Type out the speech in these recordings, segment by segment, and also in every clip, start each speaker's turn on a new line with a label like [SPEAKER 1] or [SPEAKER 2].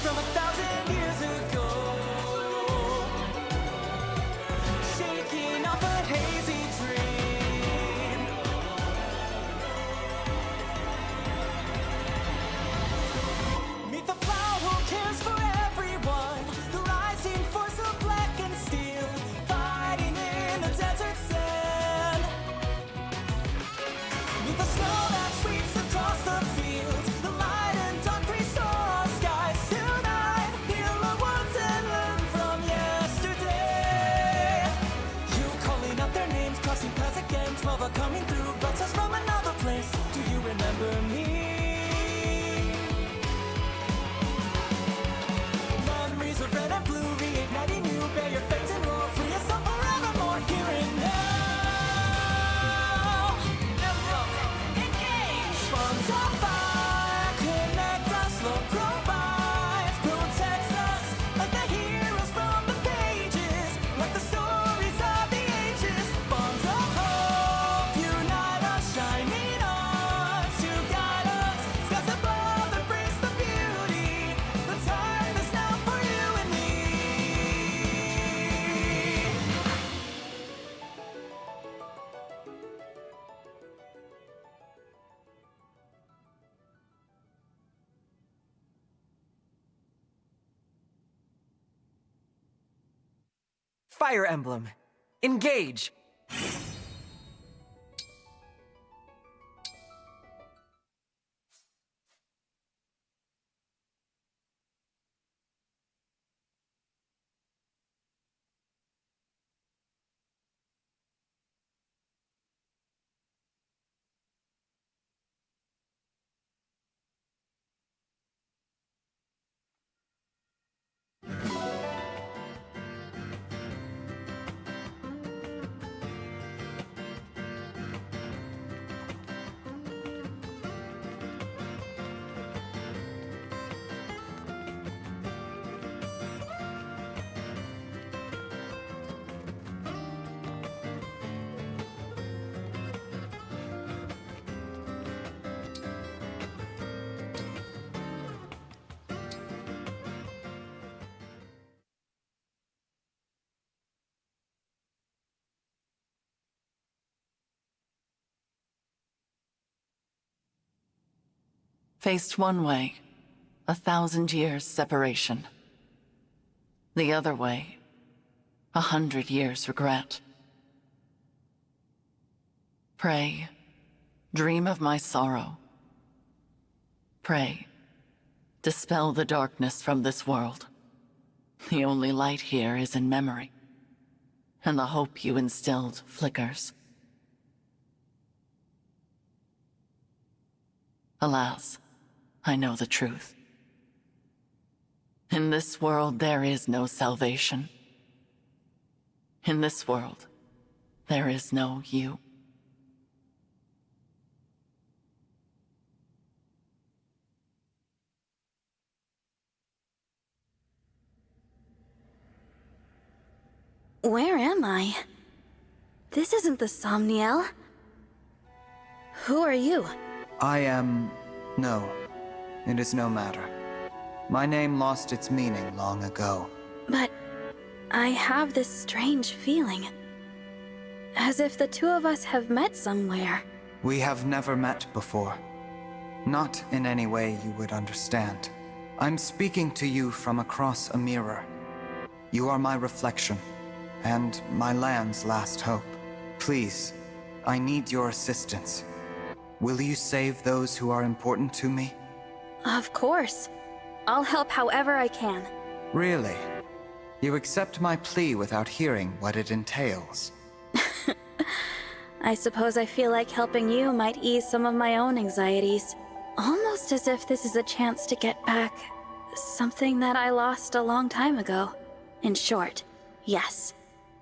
[SPEAKER 1] from 1,000 years ago, shaking off a hazy dream. Meet the flower who cares for everyone, the rising force of black and steel, fighting in the desert sand. Meet the snow that sweeps across the fields, the light and dark restore our skies tonight. Heal our wounds and learn from yesterday. You calling out their names, crossing paths again, 12 are coming through, brought us from another place. Do you remember me? Memories of red and blue, reigniting you, bear your fate and roar, free yourself forevermore, here and now. Emblem, engage! Bonds of fire, connect us, love provides, protects us, like the heroes from the pages, like the stories of the ages. Bonds of hope, unite us, shining on to guide us, skies above embrace the beauty, the time is now for you and me.
[SPEAKER 2] Fire Emblem, engage!
[SPEAKER 3] Faced one way, 1,000 years separation. The other way, 100 years regret. Pray, dream of my sorrow. Pray, dispel the darkness from this world. The only light here is in memory, and the hope you instilled flickers. Alas, I know the truth. In this world, there is no salvation. In this world, there is no you.
[SPEAKER 4] Where am I? This isn't the Somniel. Who are you?
[SPEAKER 5] I am... no. It is no matter. My name lost its meaning long ago.
[SPEAKER 4] But I have this strange feeling. As if the two of us have met somewhere.
[SPEAKER 5] We have never met before. Not in any way you would understand. I'm speaking to you from across a mirror. You are my reflection, and my land's last hope. Please, I need your assistance. Will you save those who are important to me?
[SPEAKER 4] Of course. I'll help however I can.
[SPEAKER 5] Really? You accept my plea without hearing what it entails?
[SPEAKER 4] I suppose I feel like helping you might ease some of my own anxieties. Almost as if this is a chance to get back something that I lost a long time ago. In short, yes,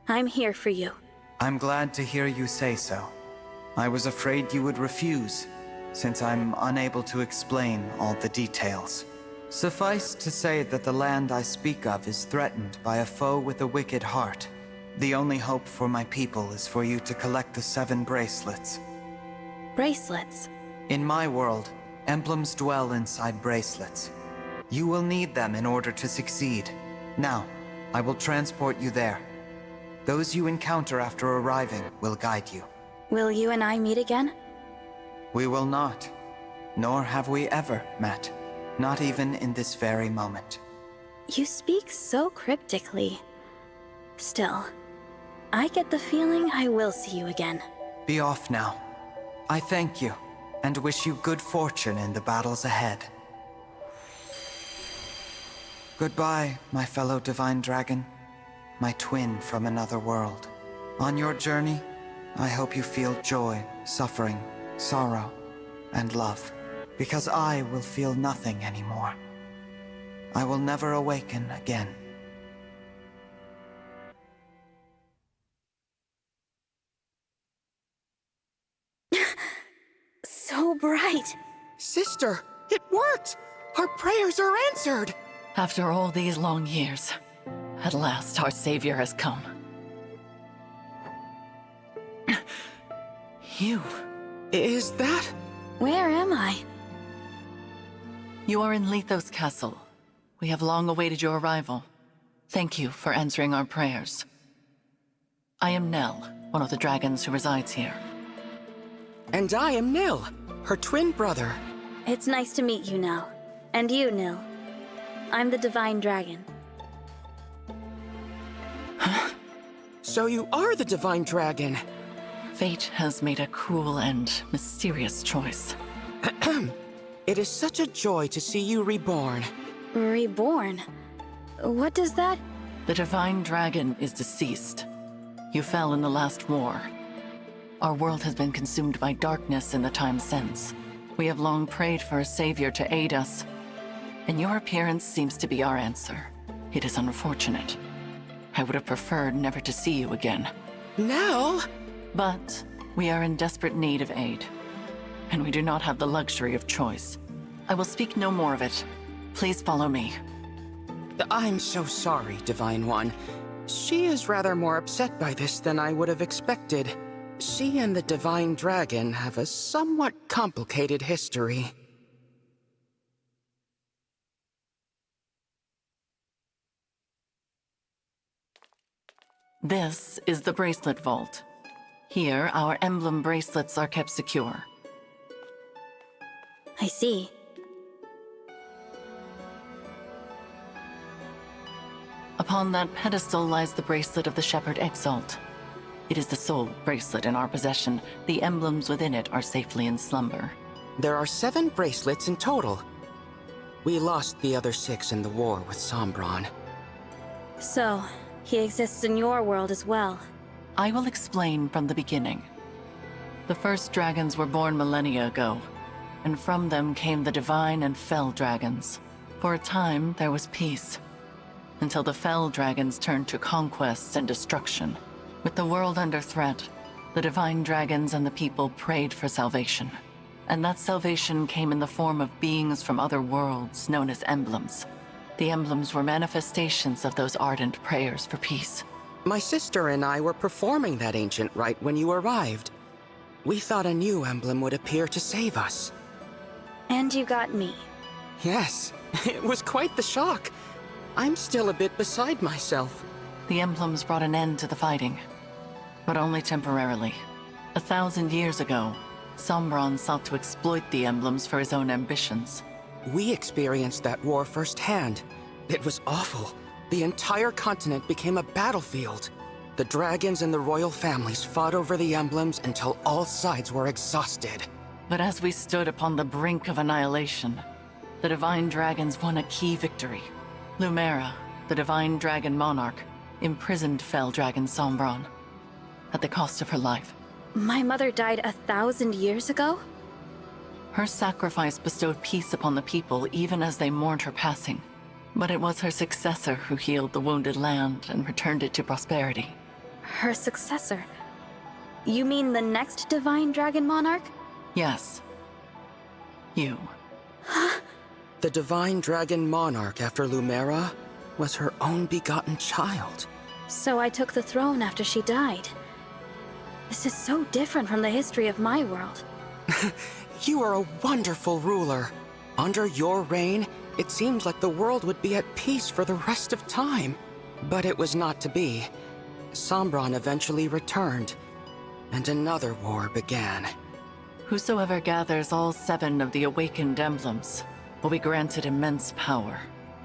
[SPEAKER 4] I'm here for you.
[SPEAKER 5] I'm glad to hear you say so. I was afraid you would refuse, since I'm unable to explain all the details. Suffice to say that the land I speak of is threatened by a foe with a wicked heart. The only hope for my people is for you to collect the 7 bracelets.
[SPEAKER 4] Bracelets?
[SPEAKER 5] In my world, emblems dwell inside bracelets. You will need them in order to succeed. Now, I will transport you there. Those you encounter after arriving will guide you.
[SPEAKER 4] Will you and I meet again?
[SPEAKER 5] We will not. Nor have we ever met. Not even in this very moment.
[SPEAKER 4] You speak so cryptically. Still, I get the feeling I will see you again.
[SPEAKER 5] Be off now. I thank you, and wish you good fortune in the battles ahead. Goodbye, my fellow Divine Dragon, my twin from another world. On your journey, I hope you feel joy, suffering, sorrow, and love, because I will feel nothing anymore. I will never awaken again.
[SPEAKER 4] So bright.
[SPEAKER 6] Sister, it worked! Our prayers are answered!
[SPEAKER 3] After all these long years, at last our savior has come. You.
[SPEAKER 6] Is that?
[SPEAKER 4] Where am I?
[SPEAKER 3] You are in Lethos Castle. We have long awaited your arrival. Thank you for answering our prayers. I am Nell, one of the dragons who resides here.
[SPEAKER 6] And I am Nil, her twin brother.
[SPEAKER 4] It's nice to meet you now. And you, Nil. I'm the Divine Dragon.
[SPEAKER 6] So you are the Divine Dragon.
[SPEAKER 3] Fate has made a cruel and mysterious choice.
[SPEAKER 6] It is such a joy to see you reborn.
[SPEAKER 4] Reborn? What does that...
[SPEAKER 3] The Divine Dragon is deceased. You fell in the last war. Our world has been consumed by darkness in the time since. We have long prayed for a savior to aid us, and your appearance seems to be our answer. It is unfortunate. I would have preferred never to see you again.
[SPEAKER 6] Nell?
[SPEAKER 3] But we are in desperate need of aid, and we do not have the luxury of choice. I will speak no more of it. Please follow me.
[SPEAKER 6] I'm so sorry, Divine One. She is rather more upset by this than I would have expected. She and the Divine Dragon have a somewhat complicated history.
[SPEAKER 3] This is the Bracelet Vault. Here, our emblem bracelets are kept secure.
[SPEAKER 4] I see.
[SPEAKER 3] Upon that pedestal lies the bracelet of the Shepherd Exalt. It is the sole bracelet in our possession. The emblems within it are safely in slumber.
[SPEAKER 6] There are 7 bracelets in total. We lost the other 6 in the war with Sombron.
[SPEAKER 4] So, he exists in your world as well.
[SPEAKER 3] I will explain from the beginning. The first dragons were born millennia ago, and from them came the divine and fell dragons. For a time, there was peace, until the fell dragons turned to conquest and destruction. With the world under threat, the divine dragons and the people prayed for salvation. And that salvation came in the form of beings from other worlds known as emblems. The emblems were manifestations of those ardent prayers for peace.
[SPEAKER 6] My sister and I were performing that ancient rite when you arrived. We thought a new emblem would appear to save us.
[SPEAKER 4] And you got me.
[SPEAKER 6] Yes, it was quite the shock. I'm still a bit beside myself.
[SPEAKER 3] The emblems brought an end to the fighting, but only temporarily. 1,000 years ago, Sombron sought to exploit the emblems for his own ambitions.
[SPEAKER 6] We experienced that war firsthand. It was awful. The entire continent became a battlefield. The dragons and the royal families fought over the emblems until all sides were exhausted.
[SPEAKER 3] But as we stood upon the brink of annihilation, the Divine Dragons won a key victory. Lumera, the Divine Dragon Monarch, imprisoned fell dragon Sombron, at the cost of her life.
[SPEAKER 4] My mother died 1,000 years ago?
[SPEAKER 3] Her sacrifice bestowed peace upon the people even as they mourned her passing. But it was her successor who healed the wounded land and returned it to prosperity.
[SPEAKER 4] Her successor? You mean the next Divine Dragon Monarch?
[SPEAKER 3] Yes. You.
[SPEAKER 6] The Divine Dragon Monarch after Lumera was her own begotten child.
[SPEAKER 4] So I took the throne after she died. This is so different from the history of my world.
[SPEAKER 6] You are a wonderful ruler. Under your reign, It seemed like the world would be at peace for the rest of time. But it was not to be. Sombron eventually returned, and another war began.
[SPEAKER 3] Whosoever gathers all 7 of the awakened emblems will be granted immense power.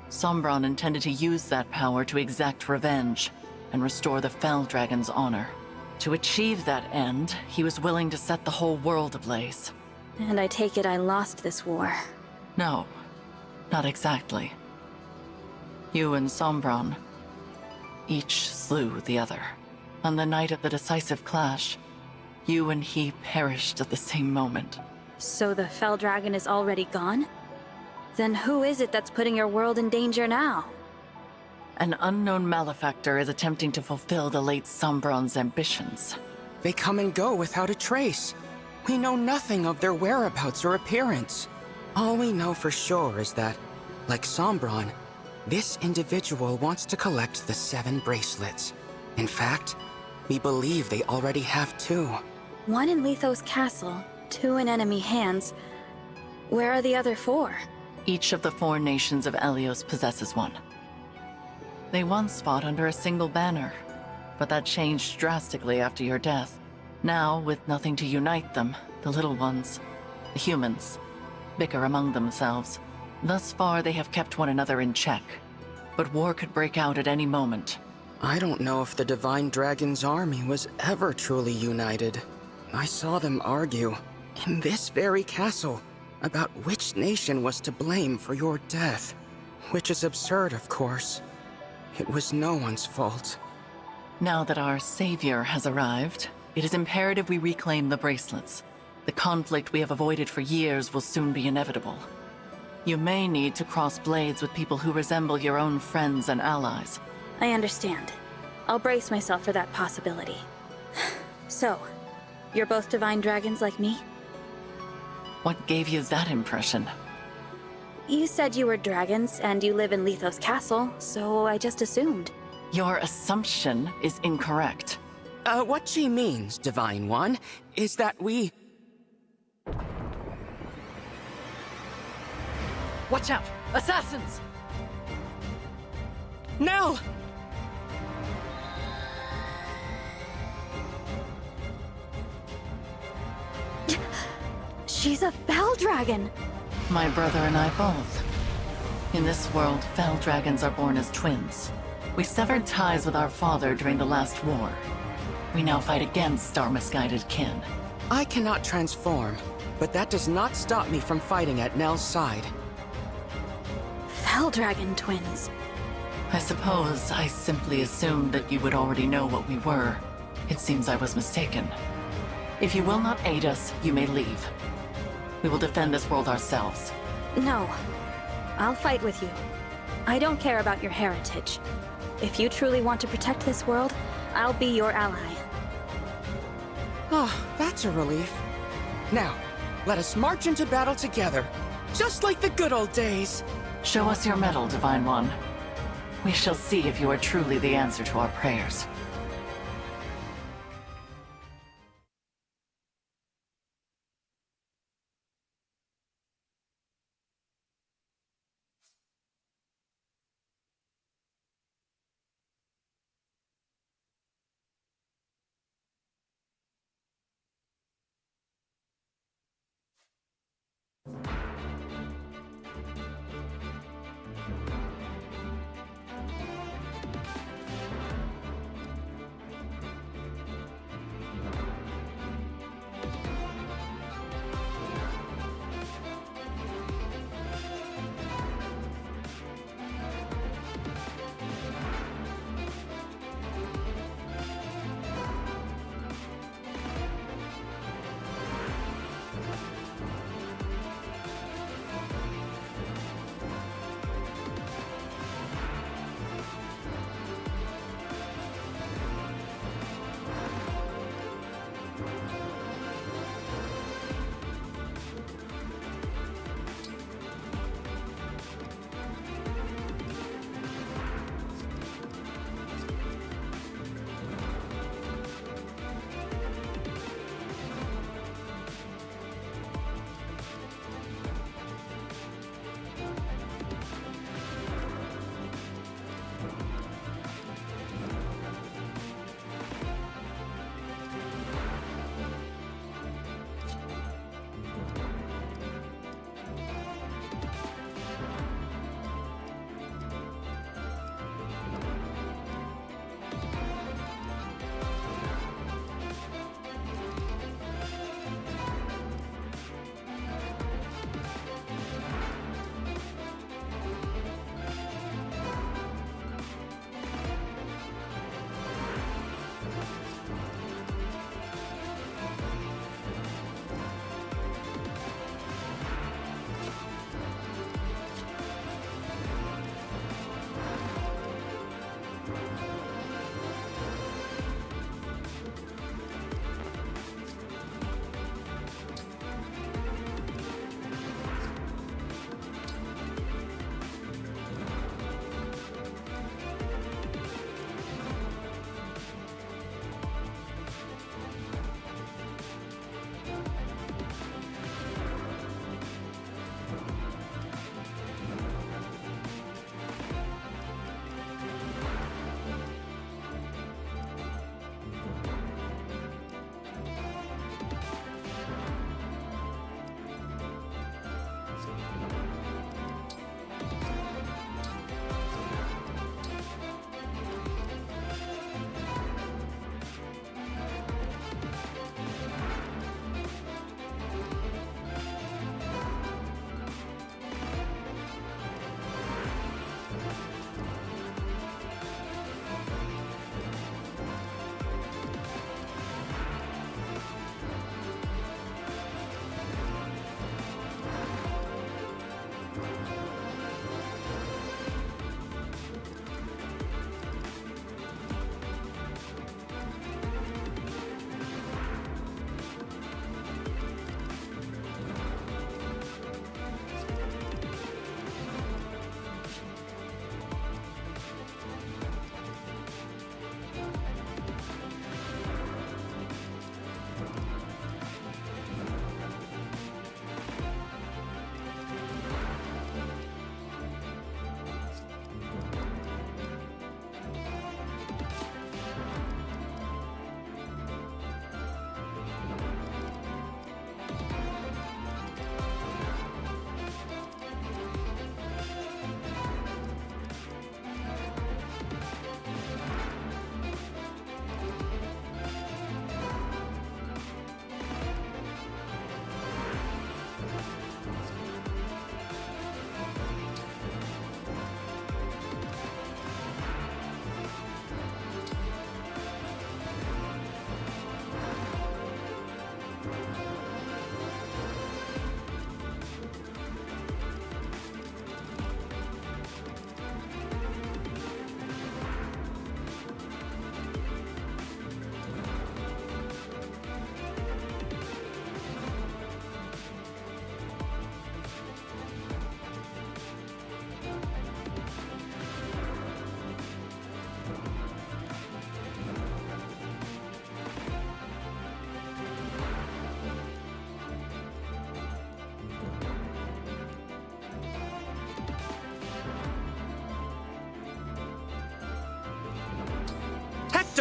[SPEAKER 3] Sombron intended to use that power to exact revenge and restore the Fell Dragon's honor. To achieve that end, he was willing to set the whole world ablaze.
[SPEAKER 4] And I take it I lost this war.
[SPEAKER 3] No, not exactly. You and Sombron each slew the other. On the night of the decisive clash, you and he perished at the same moment.
[SPEAKER 4] So the Fell Dragon is already gone? Then who is it that's putting your world in danger now?
[SPEAKER 3] An unknown malefactor is attempting to fulfill the late Sombron's ambitions.
[SPEAKER 6] They come and go without a trace. We know nothing of their whereabouts or appearance. All we know for sure is that, like Sombron, this individual wants to collect the 7 bracelets. In fact, we believe they already have 2.
[SPEAKER 4] 1 in Lethos Castle, 2 in enemy hands. Where are the other 4?
[SPEAKER 3] Each of the 4 nations of Elyos possesses one. They once fought under a single banner, but that changed drastically after your death. Now, with nothing to unite them, the little ones, the humans, bicker among themselves. Thus far, they have kept one another in check, but war could break out at any moment.
[SPEAKER 6] I don't know if the Divine Dragon's army was ever truly united. I saw them argue, in this very castle, about which nation was to blame for your death. Which is absurd, of course. It was no one's fault.
[SPEAKER 3] Now that our savior has arrived, it is imperative we reclaim the bracelets. The conflict we have avoided for years will soon be inevitable. You may need to cross blades with people who resemble your own friends and allies.
[SPEAKER 4] I understand. I'll brace myself for that possibility. So, you're both divine dragons like me?
[SPEAKER 3] What gave you that impression?
[SPEAKER 4] You said you were dragons, and you live in Lethos Castle, so I just assumed.
[SPEAKER 3] Your assumption is incorrect.
[SPEAKER 6] What she means, Divine One, is that we...
[SPEAKER 3] Watch out! Assassins!
[SPEAKER 6] Nell!
[SPEAKER 4] She's a Fell Dragon!
[SPEAKER 3] My brother and I both. In this world, Fell Dragons are born as twins. We severed ties with our father during the last war. We now fight against our misguided kin.
[SPEAKER 6] I cannot transform, but that does not stop me from fighting at Nell's side.
[SPEAKER 4] Fell Dragon twins.
[SPEAKER 3] I suppose I simply assumed that you would already know what we were. It seems I was mistaken. If you will not aid us, you may leave. We will defend this world ourselves.
[SPEAKER 4] No. I'll fight with you. I don't care about your heritage. If you truly want to protect this world, I'll be your ally.
[SPEAKER 6] Oh, that's a relief. Now, let us march into battle together, just like the good old days.
[SPEAKER 3] Show us your medal, Divine One. We shall see if you are truly the answer to our prayers.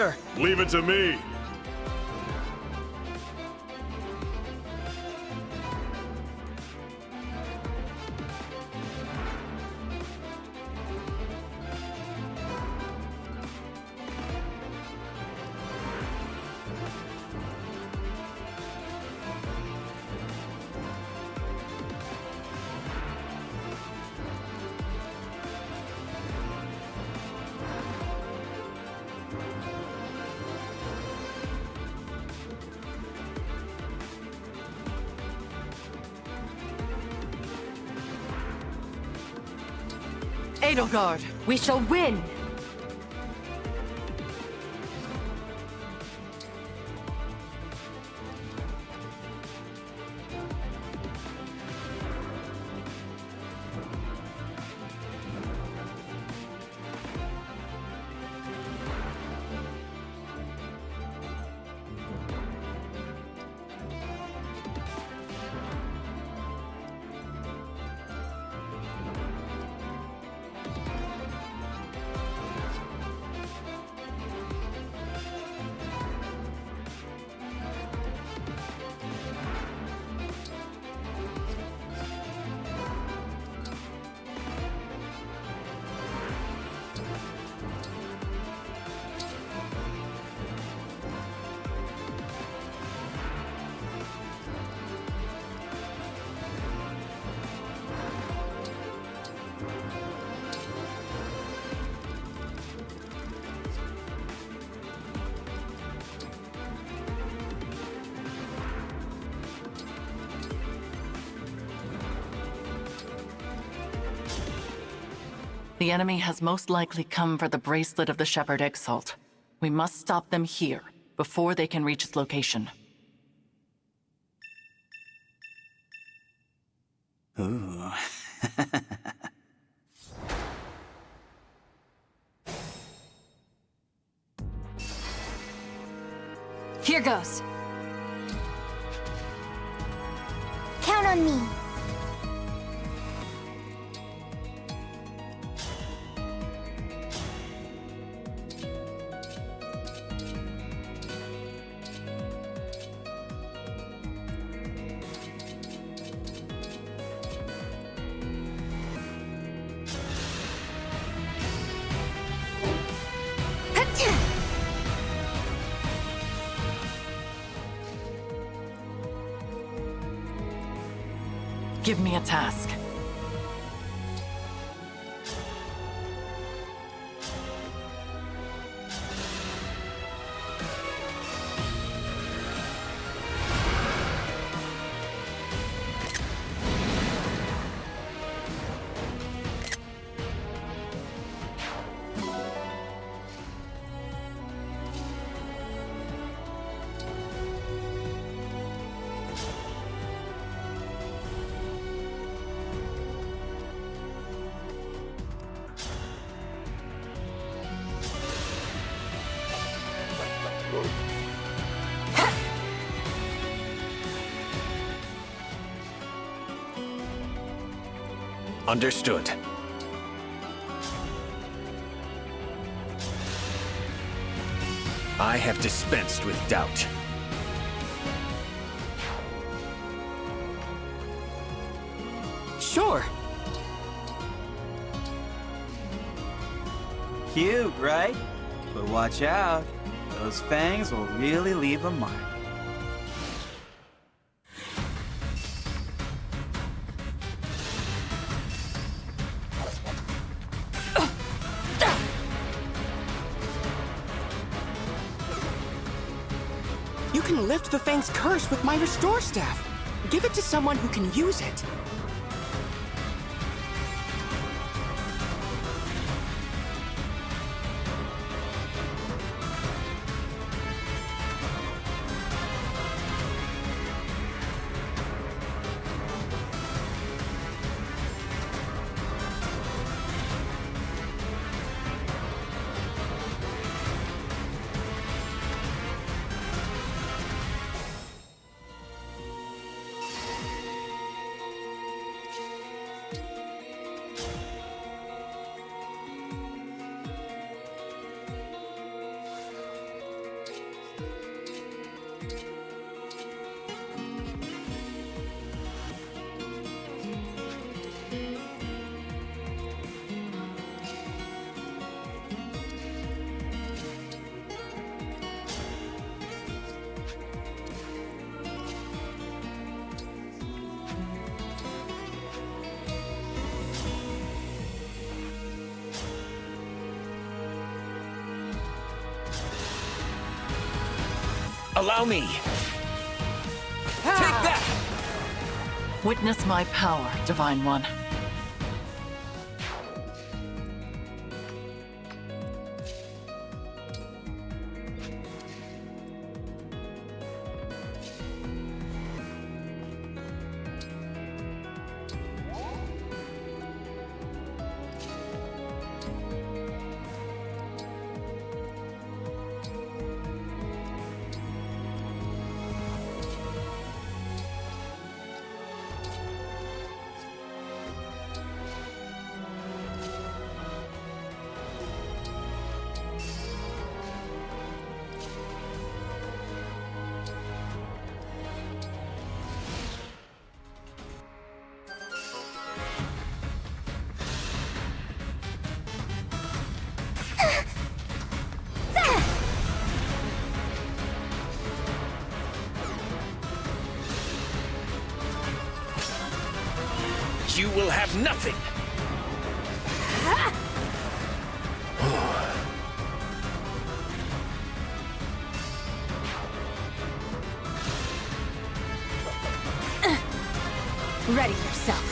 [SPEAKER 6] faster!
[SPEAKER 7] Leave it to me.
[SPEAKER 3] Edelgard,
[SPEAKER 8] We shall win!
[SPEAKER 3] The enemy has most likely come for the bracelet of the Shepherd Exalt. We must stop them here, before they can reach its location.
[SPEAKER 9] Ooh.
[SPEAKER 8] Here goes.
[SPEAKER 10] Count on me.
[SPEAKER 3] Give me a task.
[SPEAKER 9] Understood. I have dispensed with doubt.
[SPEAKER 6] Sure.
[SPEAKER 11] Cute, right? But watch out. Those fangs will really leave a mark.
[SPEAKER 6] You can lift the Fang's curse with my Restore Staff. Give it to someone who can use it.
[SPEAKER 9] Allow me. Take that!
[SPEAKER 3] Witness my power, Divine One.
[SPEAKER 9] You will have nothing!
[SPEAKER 8] Ready yourself.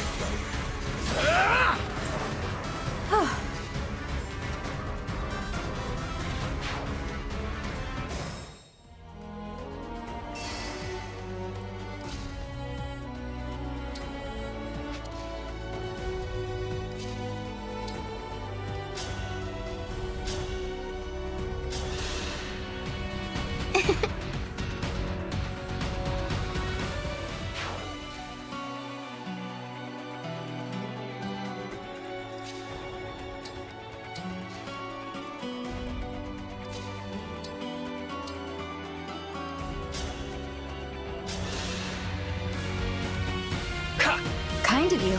[SPEAKER 8] Kind of you.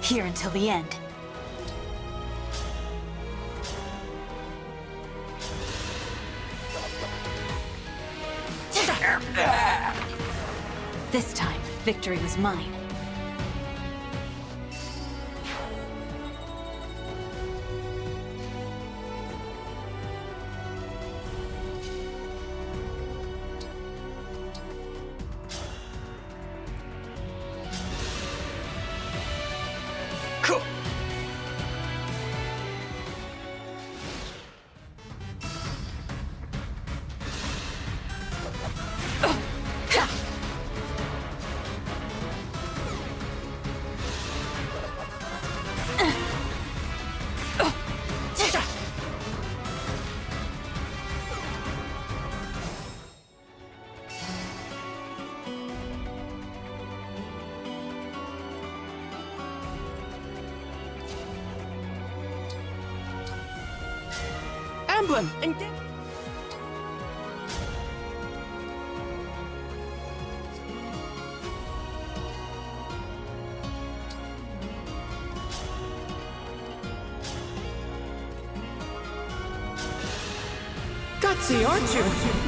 [SPEAKER 8] Here until the end. This time, victory was mine.
[SPEAKER 6] Emblem! Gutsy, aren't you?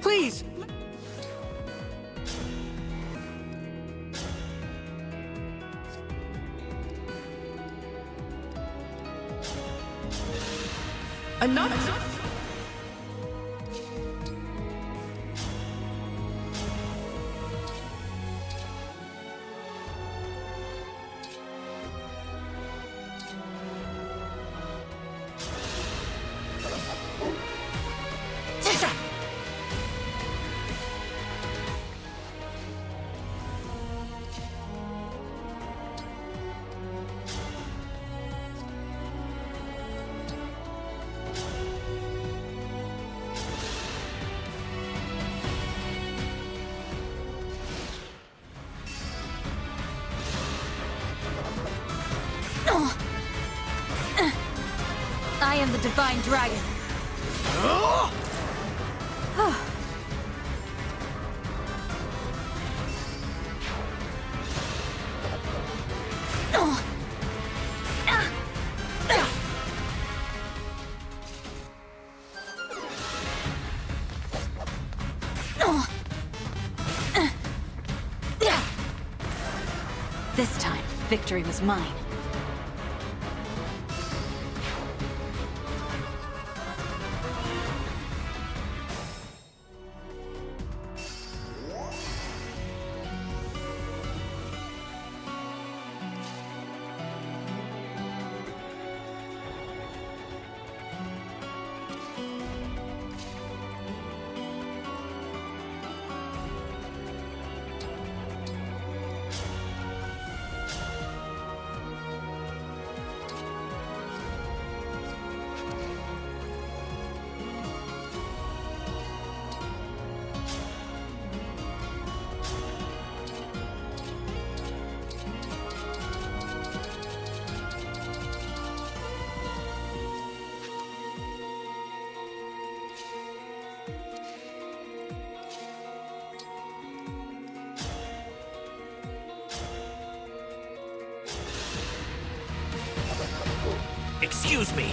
[SPEAKER 6] Please! Enough!
[SPEAKER 8] I am the Divine Dragon. This time, victory was mine.
[SPEAKER 9] Excuse me.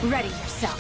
[SPEAKER 8] Ready yourself.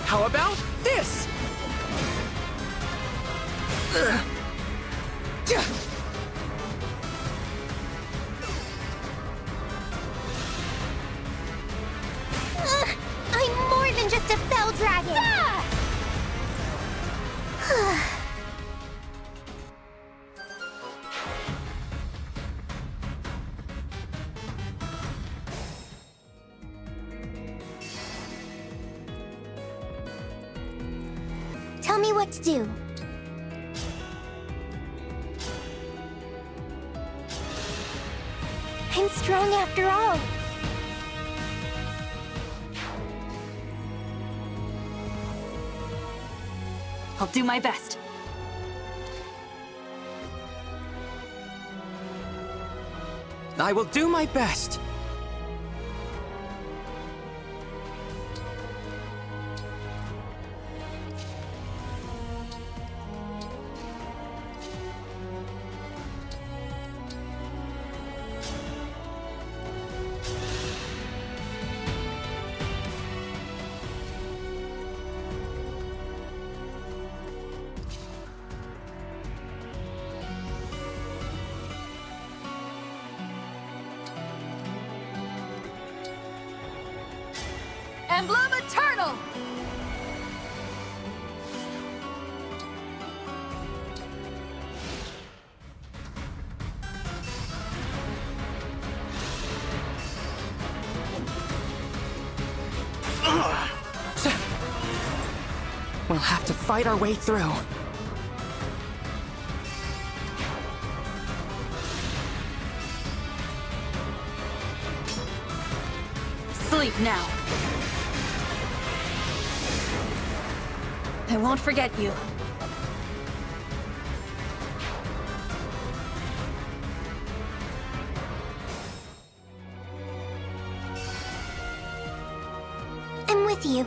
[SPEAKER 6] How about this?
[SPEAKER 10] I'm more than just a fell dragon! what to do. I'm strong after all.
[SPEAKER 8] I'll do my best.
[SPEAKER 6] I will do my best.
[SPEAKER 8] Emblem Eternal!
[SPEAKER 6] We'll have to fight our way through.
[SPEAKER 8] Sleep now. I won't forget you.
[SPEAKER 10] I'm with you.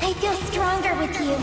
[SPEAKER 10] I feel stronger with you.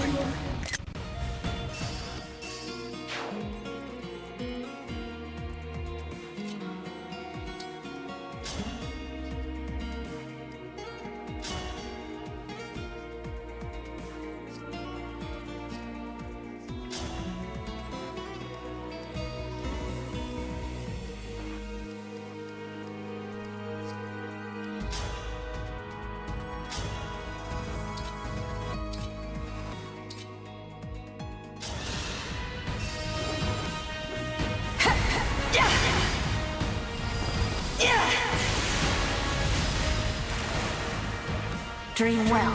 [SPEAKER 8] Dream well.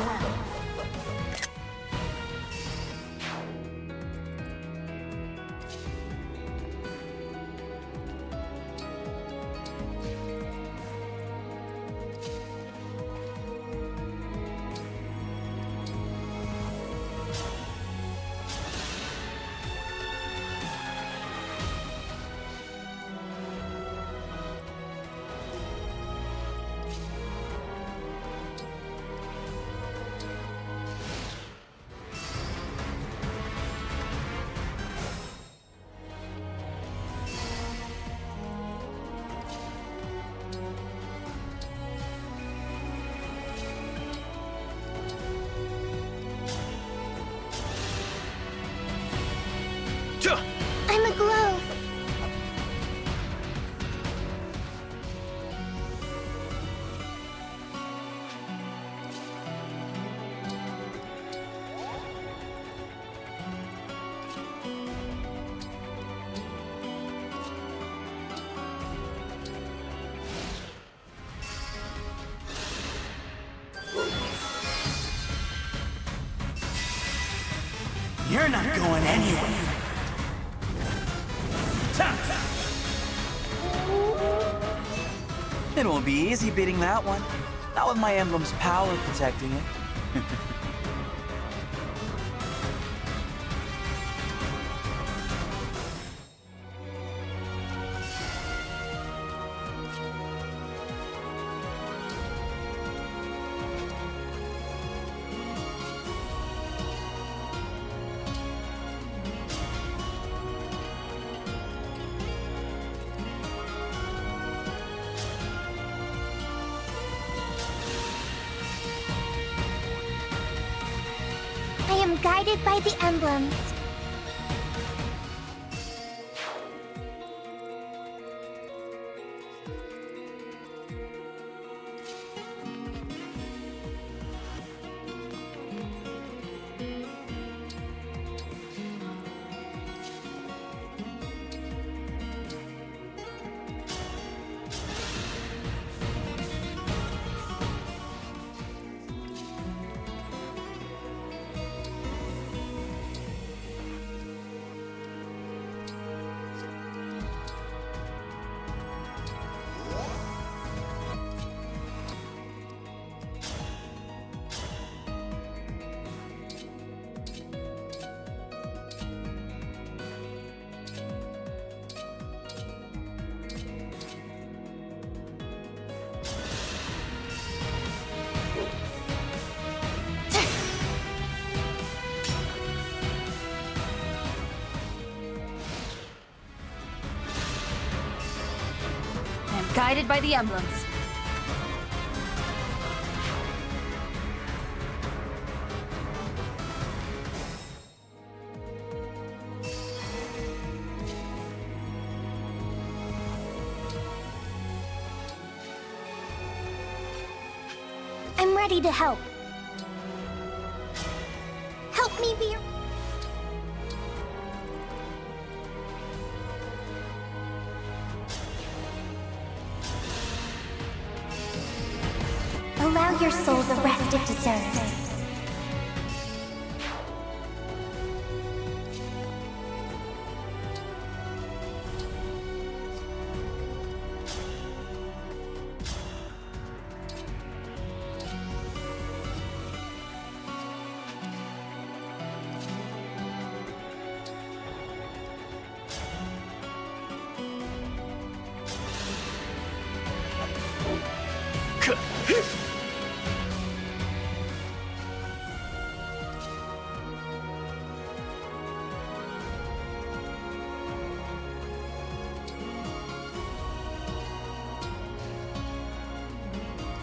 [SPEAKER 10] I'm aglow.
[SPEAKER 11] You're not going anywhere. It won't be easy beating that one. Not with my emblem's power protecting it.
[SPEAKER 10] I am guided by the emblems.
[SPEAKER 8] Guided by the emblems.
[SPEAKER 10] I'm ready to help. Help me be... Allow your soul the rest it deserves.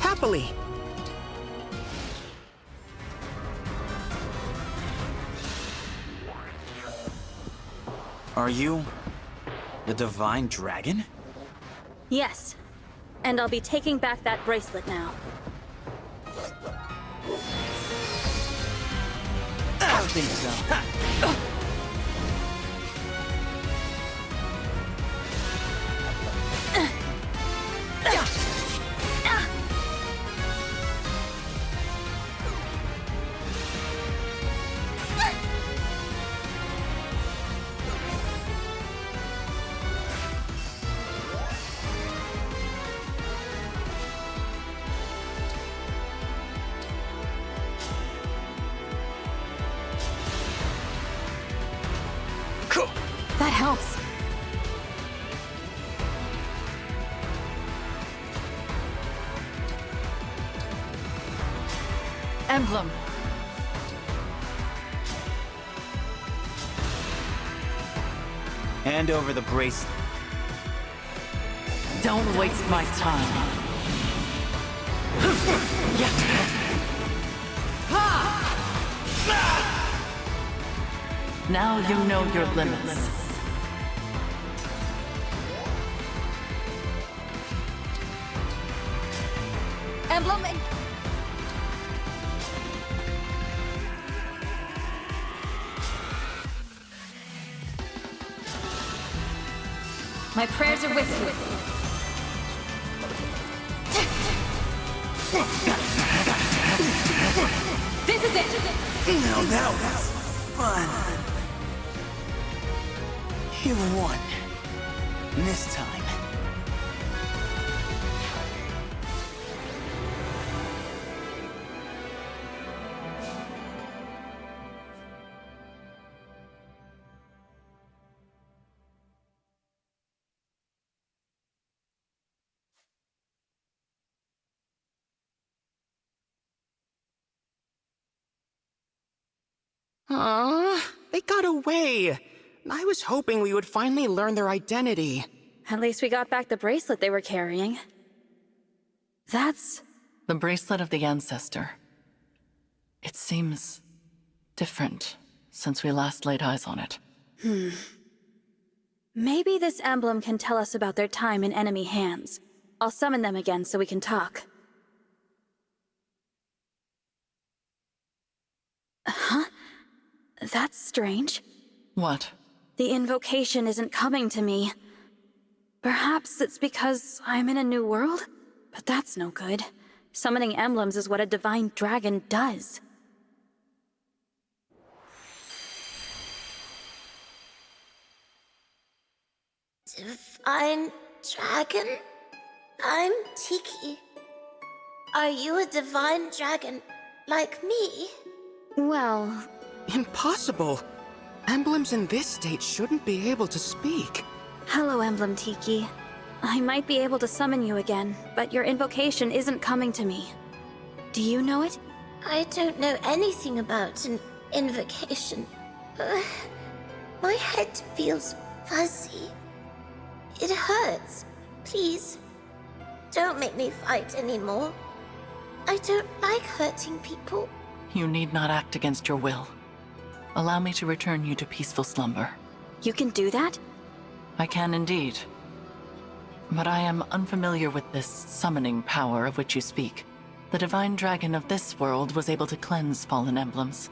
[SPEAKER 6] Happily.
[SPEAKER 11] Are you the Divine Dragon?
[SPEAKER 4] Yes. And I'll be taking back that bracelet now.
[SPEAKER 11] I don't think so.
[SPEAKER 8] That helps.
[SPEAKER 3] Emblem.
[SPEAKER 11] Hand over the bracelet.
[SPEAKER 3] Don't waste my time. Now you know your limits.
[SPEAKER 8] Emblem and... My prayers are with you. This is it!
[SPEAKER 11] Now that was fun. You won. This time.
[SPEAKER 6] They got away. I was hoping we would finally learn their identity.
[SPEAKER 4] At least we got back the bracelet they were carrying. That's...
[SPEAKER 3] The bracelet of the ancestor. It seems different since we last laid eyes on it.
[SPEAKER 4] Maybe this emblem can tell us about their time in enemy hands. I'll summon them again so we can talk. Huh? That's strange.
[SPEAKER 3] What?
[SPEAKER 4] The invocation isn't coming to me. Perhaps it's because I'm in a new world? But that's no good. Summoning emblems is what a divine dragon does.
[SPEAKER 10] Divine dragon? I'm Tiki. Are you a divine dragon like me?
[SPEAKER 4] Well...
[SPEAKER 6] Impossible. Emblems in this state shouldn't be able to speak.
[SPEAKER 4] Hello, Emblem Tiki. I might be able to summon you again, but your invocation isn't coming to me. Do you know it?
[SPEAKER 10] I don't know anything about an invocation. My head feels fuzzy. It hurts. Please, Don't make me fight anymore. I don't like hurting people.
[SPEAKER 3] You need not act against your will. Allow me to return you to peaceful slumber.
[SPEAKER 4] You can do that?
[SPEAKER 3] I can indeed. But I am unfamiliar with this summoning power of which you speak. The divine dragon of this world was able to cleanse fallen emblems.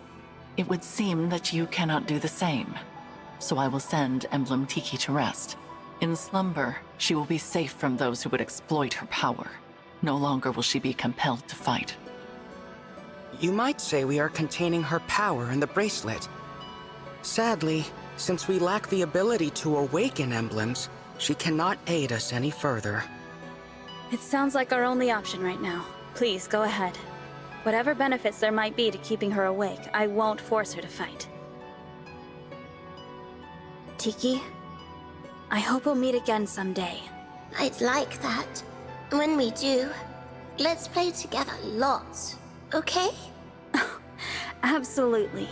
[SPEAKER 3] It would seem that you cannot do the same. So I will send Emblem Tiki to rest. In slumber, she will be safe from those who would exploit her power. No longer will she be compelled to fight.
[SPEAKER 6] You might say we are containing her power in the bracelet. Sadly, since we lack the ability to awaken emblems, she cannot aid us any further.
[SPEAKER 4] It sounds like our only option right now. Please, go ahead. Whatever benefits there might be to keeping her awake, I won't force her to fight. Tiki, I hope we'll meet again someday.
[SPEAKER 10] I'd like that. When we do, let's play together lots, okay?
[SPEAKER 4] Absolutely.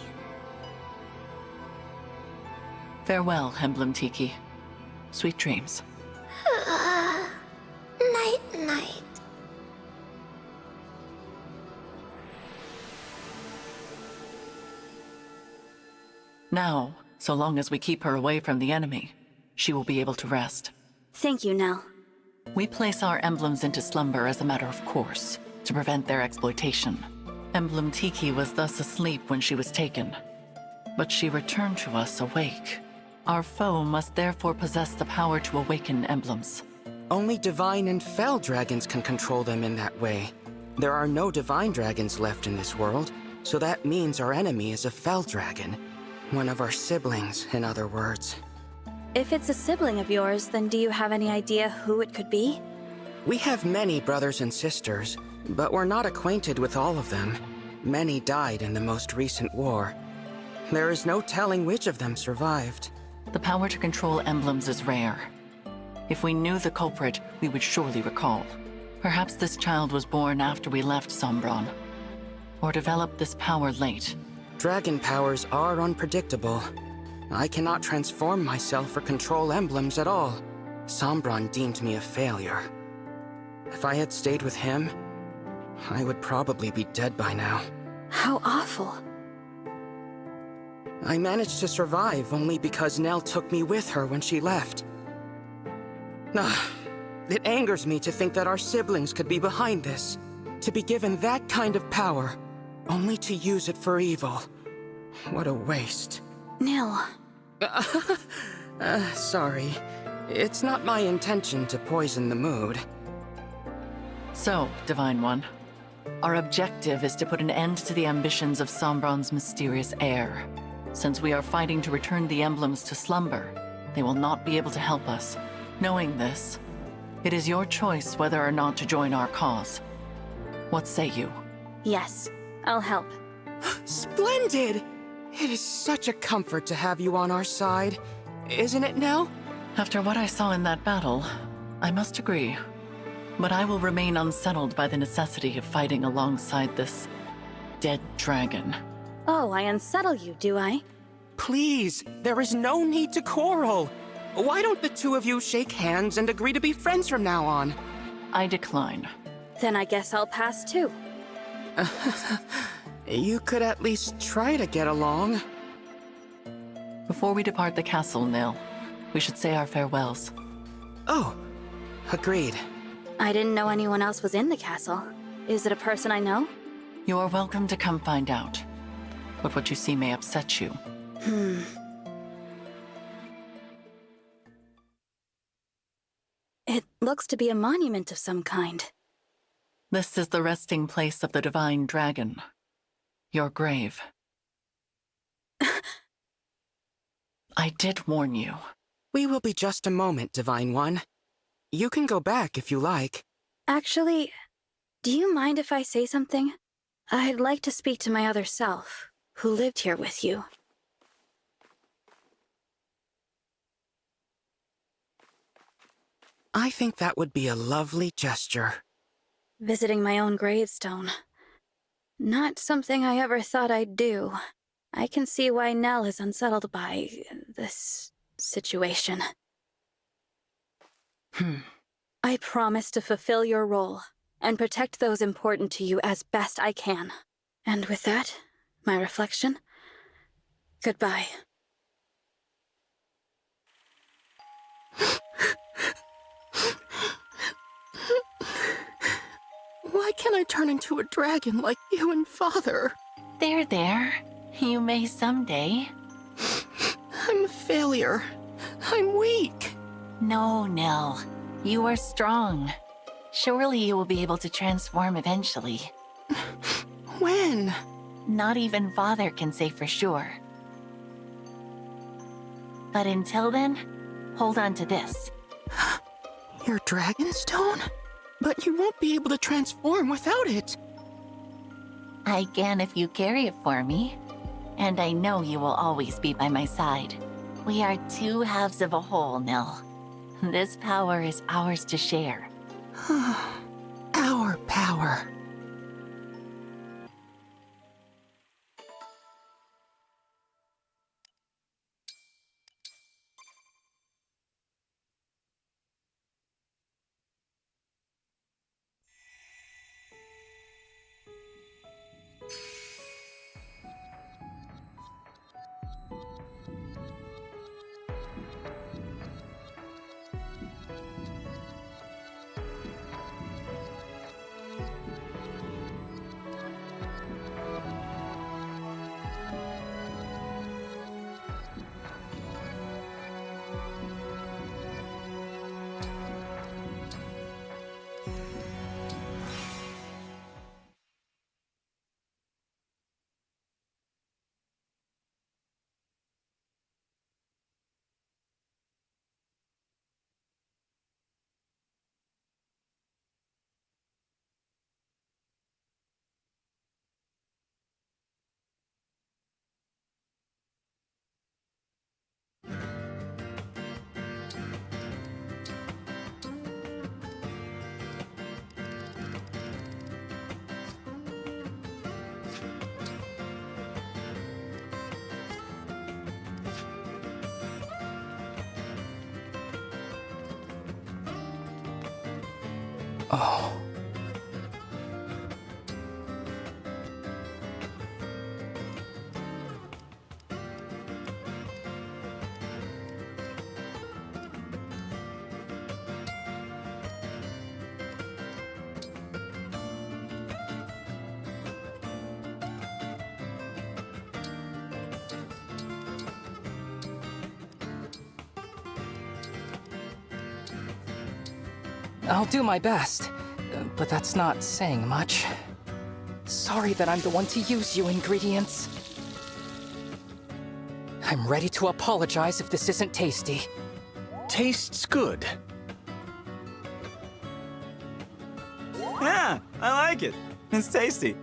[SPEAKER 3] Farewell, Emblem Tiki. Sweet dreams.
[SPEAKER 10] Night-night.
[SPEAKER 3] Now, so long as we keep her away from the enemy, she will be able to rest.
[SPEAKER 4] Thank you, Nell.
[SPEAKER 3] We place our emblems into slumber as a matter of course, to prevent their exploitation. Emblem Tiki was thus asleep when she was taken, but she returned to us awake. Our foe must therefore possess the power to awaken emblems.
[SPEAKER 6] Only divine and fell dragons can control them in that way. There are no divine dragons left in this world, so that means our enemy is a fell dragon. One of our siblings, in other words.
[SPEAKER 4] If it's a sibling of yours, then do you have any idea who it could be?
[SPEAKER 6] We have many brothers and sisters, but we're not acquainted with all of them. Many died in the most recent war. There is no telling which of them survived.
[SPEAKER 3] The power to control emblems is rare. If we knew the culprit, we would surely recall. Perhaps this child was born after we left Sombron, or developed this power late.
[SPEAKER 6] Dragon powers are unpredictable. I cannot transform myself or control emblems at all. Sombron deemed me a failure. If I had stayed with him, I would probably be dead by now.
[SPEAKER 4] How awful.
[SPEAKER 6] I managed to survive only because Nell took me with her when she left. It angers me to think that our siblings could be behind this. To be given that kind of power, only to use it for evil. What a waste.
[SPEAKER 4] Nell.
[SPEAKER 6] Sorry. It's not my intention to poison the mood.
[SPEAKER 3] So, Divine One, our objective is to put an end to the ambitions of Sombron's mysterious heir. Since we are fighting to return the emblems to slumber, they will not be able to help us. Knowing this, it is your choice whether or not to join our cause. What say you?
[SPEAKER 4] Yes, I'll help.
[SPEAKER 6] Splendid! It is such a comfort to have you on our side. Isn't it, Nell?
[SPEAKER 3] After what I saw in that battle, I must agree. But I will remain unsettled by the necessity of fighting alongside this dead dragon.
[SPEAKER 4] Oh, I unsettle you, do I?
[SPEAKER 6] Please, there is no need to quarrel. Why don't the two of you shake hands and agree to be friends from now on?
[SPEAKER 3] I decline.
[SPEAKER 4] Then I guess I'll pass too.
[SPEAKER 6] You could at least try to get along.
[SPEAKER 3] Before we depart the castle, Nil, we should say our farewells.
[SPEAKER 6] Oh, agreed.
[SPEAKER 4] I didn't know anyone else was in the castle. Is it a person I know?
[SPEAKER 3] You are welcome to come find out. But what you see may upset you.
[SPEAKER 4] It looks to be a monument of some kind.
[SPEAKER 3] This is the resting place of the divine dragon. Your grave. I did warn you.
[SPEAKER 6] We will be just a moment, Divine One. You can go back if you like.
[SPEAKER 4] Actually, do you mind if I say something? I'd like to speak to my other self, who lived here with you.
[SPEAKER 6] I think that would be a lovely gesture.
[SPEAKER 4] Visiting my own gravestone. Not something I ever thought I'd do. I can see why Nell is unsettled by this situation. I promise to fulfill your role and protect those important to you as best I can. And with that, my reflection, goodbye.
[SPEAKER 6] Why can't I turn into a dragon like you and Father?
[SPEAKER 3] There. You may someday.
[SPEAKER 6] I'm a failure. I'm weak.
[SPEAKER 3] No, Nell. You are strong. Surely you will be able to transform eventually.
[SPEAKER 6] When?
[SPEAKER 3] Not even Father can say for sure. But until then, hold on to this.
[SPEAKER 6] Your Dragonstone? But you won't be able to transform without it.
[SPEAKER 3] I can if you carry it for me. And I know you will always be by my side. We are two halves of a whole, Nell. This power is ours to share.
[SPEAKER 6] Our power. Oh. I'll do my best, but that's not saying much. Sorry that I'm the one to use you ingredients. I'm ready to apologize if this isn't tasty.
[SPEAKER 9] Tastes good.
[SPEAKER 11] Yeah, I like it. It's tasty.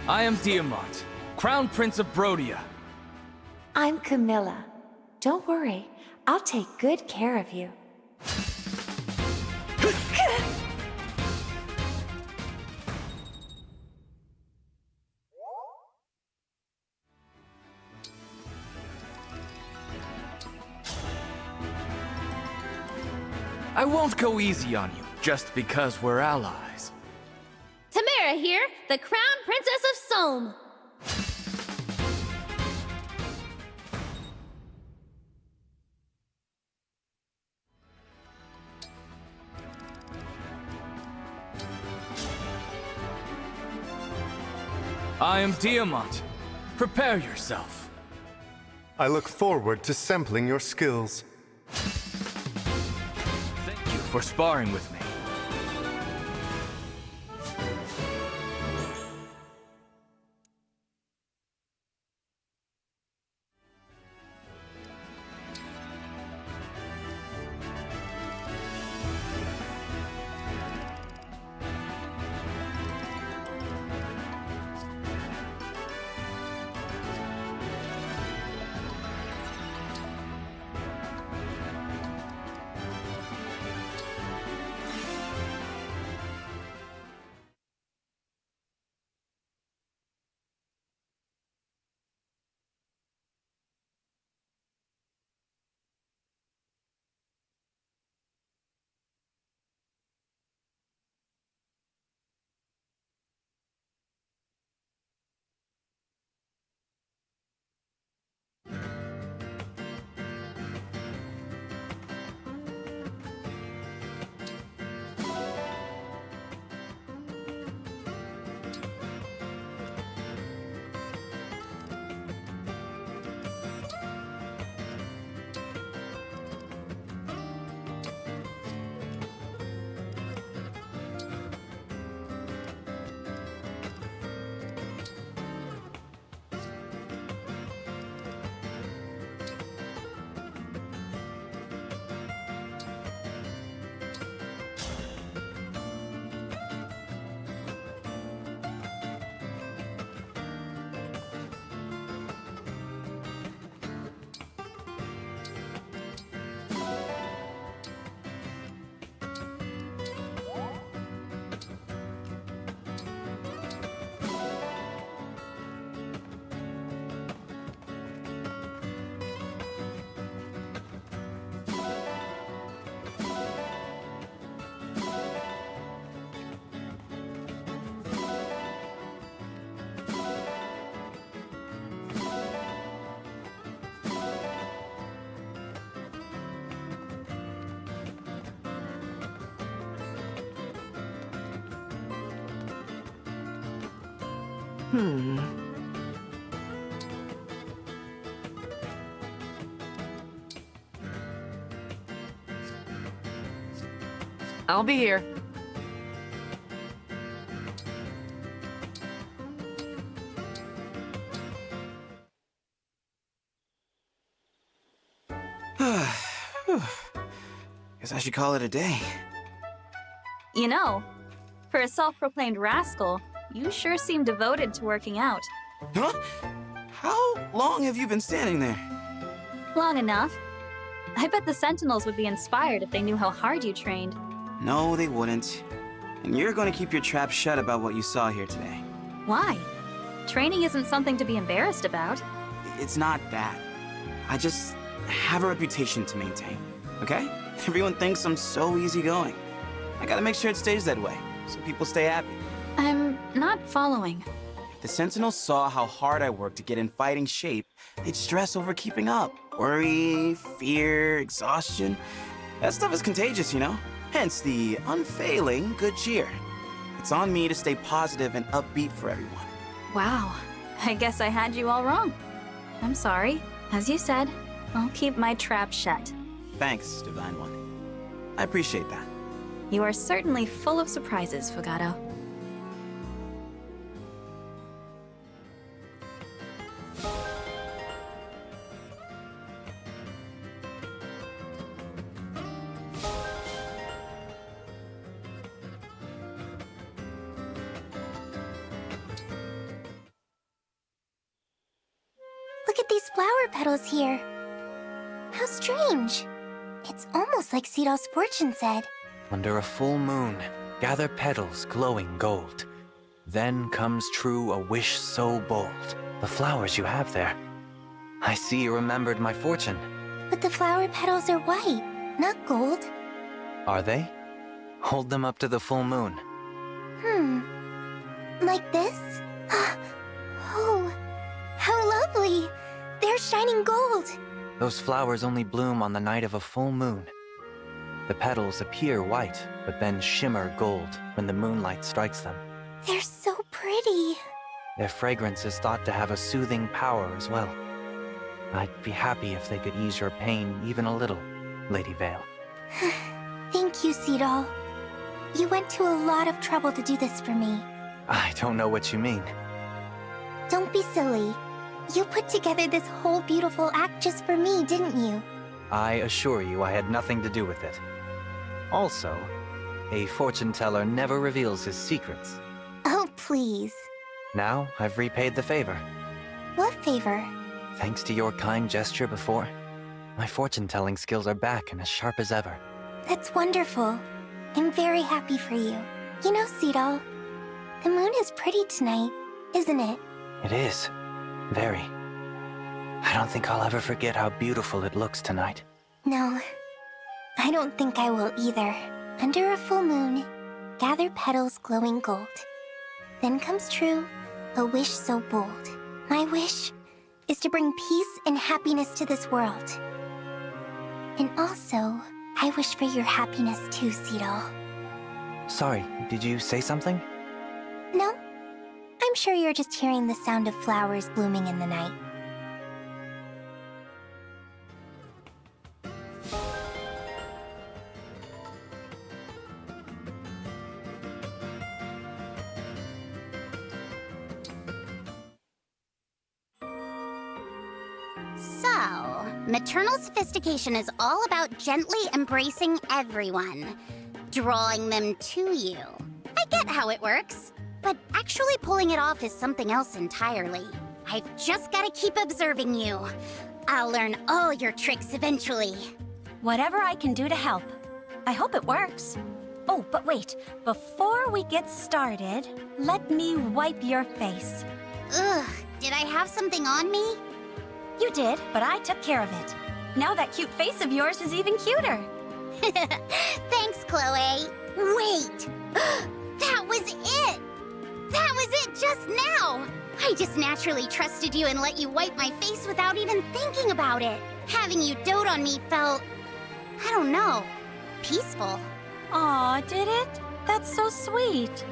[SPEAKER 7] I am Diamant, Crown Prince of Brodia.
[SPEAKER 12] I'm Camilla. Don't worry, I'll take good care of you.
[SPEAKER 7] I won't go easy on you, just because we're allies.
[SPEAKER 10] Tamara here, the Crown Princess of Somme.
[SPEAKER 7] I am Diamant. Prepare yourself.
[SPEAKER 13] I look forward to sampling your skills.
[SPEAKER 7] Thank you for sparring with me.
[SPEAKER 3] I'll be here.
[SPEAKER 11] Guess I should call it a day.
[SPEAKER 4] You know, for a self-proclaimed rascal, you sure seem devoted to working out.
[SPEAKER 11] Huh? How long have you been standing there?
[SPEAKER 4] Long enough. I bet the Sentinels would be inspired if they knew how hard you trained.
[SPEAKER 11] No, they wouldn't. And you're going to keep your trap shut about what you saw here today.
[SPEAKER 4] Why? Training isn't something to be embarrassed about.
[SPEAKER 11] It's not that. I just have a reputation to maintain, okay? Everyone thinks I'm so easygoing. I gotta make sure it stays that way, so people stay happy.
[SPEAKER 4] I'm not following.
[SPEAKER 11] If the Sentinels saw how hard I work to get in fighting shape, they'd stress over keeping up. Worry, fear, exhaustion. That stuff is contagious, you know? Hence the unfailing good cheer. It's on me to stay positive and upbeat for everyone.
[SPEAKER 4] Wow, I guess I had you all wrong. I'm sorry. As you said, I'll keep my trap shut.
[SPEAKER 11] Thanks, Divine One. I appreciate that.
[SPEAKER 4] You are certainly full of surprises, Fugato.
[SPEAKER 10] Look at these flower petals here. How strange. It's almost like Cito's fortune said.
[SPEAKER 14] Under a full moon, gather petals glowing gold. Then comes true a wish so bold. The flowers you have there. I see you remembered my fortune.
[SPEAKER 10] But the flower petals are white, not gold.
[SPEAKER 14] Are they? Hold them up to the full moon.
[SPEAKER 10] Like this? Oh, how lovely! They're shining gold.
[SPEAKER 14] Those flowers only bloom on the night of a full moon. The petals appear white, but then shimmer gold when the moonlight strikes them.
[SPEAKER 10] They're so pretty.
[SPEAKER 14] Their fragrance is thought to have a soothing power as well. I'd be happy if they could ease your pain even a little, Lady Vale.
[SPEAKER 10] Thank you, Cito. You went to a lot of trouble to do this for me.
[SPEAKER 14] I don't know what you mean.
[SPEAKER 10] Don't be silly. You put together this whole beautiful act just for me, didn't you?
[SPEAKER 14] I assure you I had nothing to do with it. Also, a fortune teller never reveals his secrets.
[SPEAKER 10] Oh, please.
[SPEAKER 14] Now I've repaid the favor.
[SPEAKER 10] What favor?
[SPEAKER 14] Thanks to your kind gesture before, my fortune-telling skills are back and as sharp as ever.
[SPEAKER 10] That's wonderful. I'm very happy for you. You know, Cito, the moon is pretty tonight, isn't it?
[SPEAKER 14] It is. Very. I don't think I'll ever forget how beautiful it looks tonight.
[SPEAKER 10] No, I don't think I will either. Under a full moon, gather petals glowing gold. Then comes true, a wish so bold. My wish is to bring peace and happiness to this world. And also, I wish for your happiness too, Cito.
[SPEAKER 14] Sorry, did you say something?
[SPEAKER 10] No, I'm sure you're just hearing the sound of flowers blooming in the night.
[SPEAKER 15] So, maternal sophistication is all about gently embracing everyone, drawing them to you. I get how it works, but actually pulling it off is something else entirely. I've just gotta keep observing you. I'll learn all your tricks eventually.
[SPEAKER 8] Whatever I can do to help. I hope it works. Oh, but wait. Before we get started, let me wipe your face.
[SPEAKER 15] Ugh, did I have something on me?
[SPEAKER 8] You did, but I took care of it. Now that cute face of yours is even cuter.
[SPEAKER 15] Thanks, Chloe. Wait! That was it! That was it just now! I just naturally trusted you and let you wipe my face without even thinking about it. Having you dote on me felt... I don't know... peaceful.
[SPEAKER 8] Aw, did it? That's so sweet.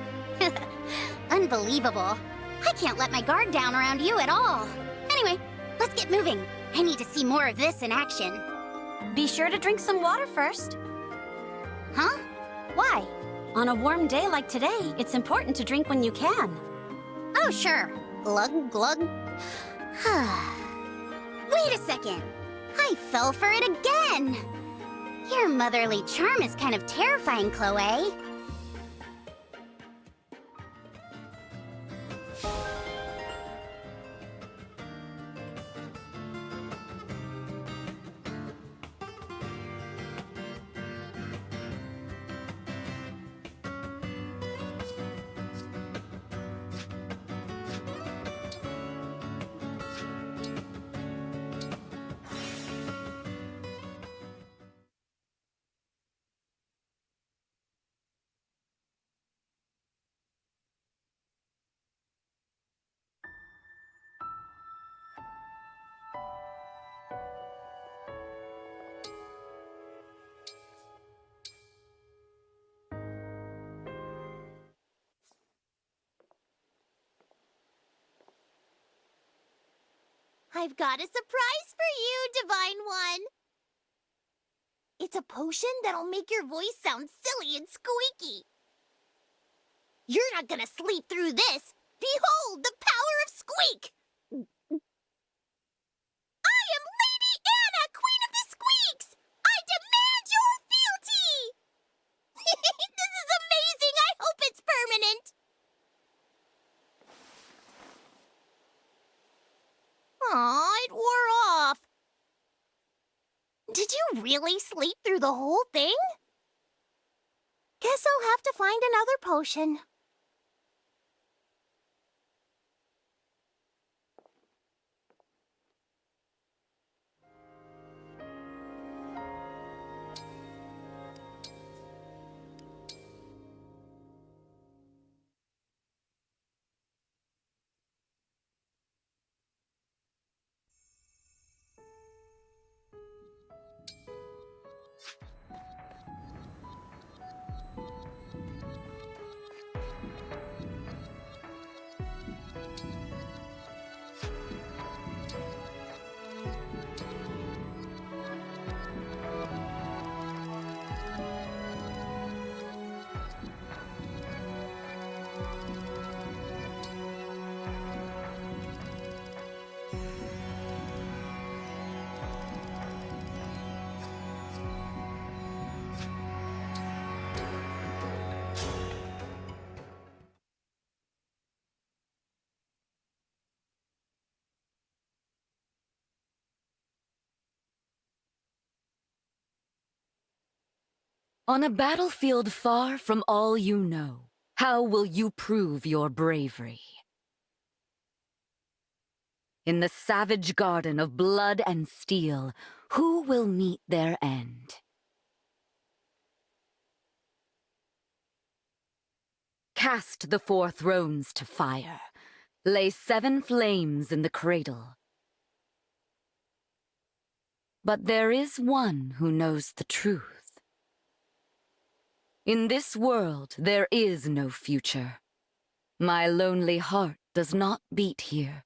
[SPEAKER 15] Unbelievable. I can't let my guard down around you at all. Anyway, let's get moving. I need to see more of this in action.
[SPEAKER 8] Be sure to drink some water first.
[SPEAKER 15] Huh? Why?
[SPEAKER 8] On a warm day like today, it's important to drink when you can.
[SPEAKER 15] Oh, sure. Glug, glug. Wait a second. I fell for it again. Your motherly charm is kind of terrifying, Chloe. I've got a surprise for you, Divine One. It's a potion that'll make your voice sound silly and squeaky. You're not gonna sleep through this. Behold the power of squeak! I am Lady Anna, Queen of the Squeaks! I demand your fealty! This is amazing! I hope it's permanent! Aw, it wore off. Did you really sleep through the whole thing? Guess I'll have to find another potion.
[SPEAKER 16] On a battlefield far from all you know, how will you prove your bravery? In the savage garden of blood and steel, who will meet their end? Cast the 4 thrones to fire. Lay 7 flames in the cradle. But there is one who knows the truth. In this world, there is no future. My lonely heart does not beat here.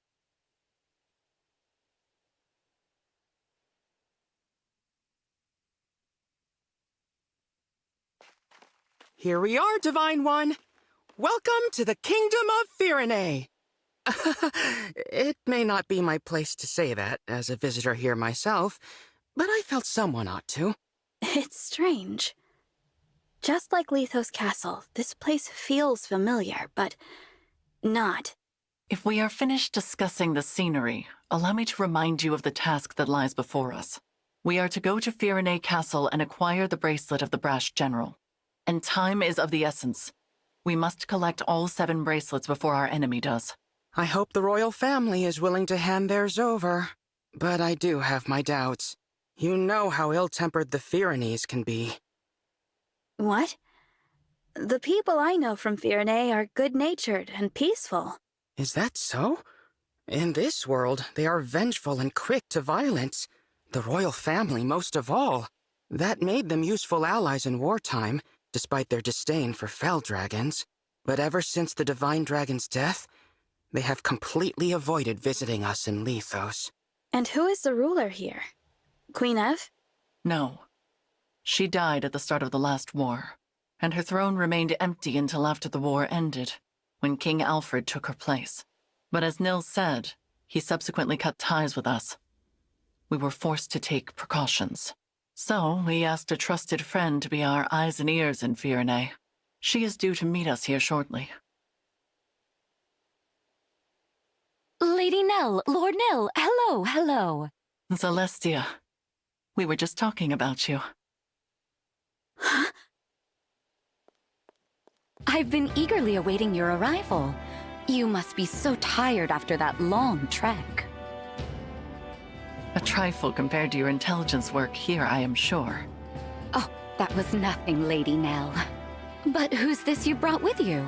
[SPEAKER 6] Here we are, Divine One. Welcome to the Kingdom of Firene. It may not be my place to say that, as a visitor here myself, but I felt someone ought to.
[SPEAKER 4] It's strange. Just like Lethos Castle, this place feels familiar, but not.
[SPEAKER 3] If we are finished discussing the scenery, allow me to remind you of the task that lies before us. We are to go to Firene Castle and acquire the bracelet of the Brash General. And time is of the essence. We must collect all 7 bracelets before our enemy does.
[SPEAKER 6] I hope the royal family is willing to hand theirs over. But I do have my doubts. You know how ill-tempered the Firenes can be.
[SPEAKER 4] What? The people I know from Firene are good-natured and peaceful.
[SPEAKER 6] Is that so? In this world, they are vengeful and quick to violence. The royal family most of all. That made them useful allies in wartime, despite their disdain for fell dragons. But ever since the Divine Dragon's death, They have completely avoided visiting us in Lethos.
[SPEAKER 4] And who is the ruler here? Queen Ev?
[SPEAKER 3] No. She died at the start of the last war, and her throne remained empty until after the war ended, when King Alfred took her place. But as Nils said, he subsequently cut ties with us. We were forced to take precautions. So we asked a trusted friend to be our eyes and ears in Firenze. She is due to meet us here shortly.
[SPEAKER 16] Lady Nell, Lord Nell, hello, hello.
[SPEAKER 3] Celestia, we were just talking about you.
[SPEAKER 16] I've been eagerly awaiting your arrival. You must be so tired after that long trek.
[SPEAKER 3] A trifle compared to your intelligence work here, I am sure.
[SPEAKER 16] Oh, that was nothing, Lady Nell. But who's this you brought with you?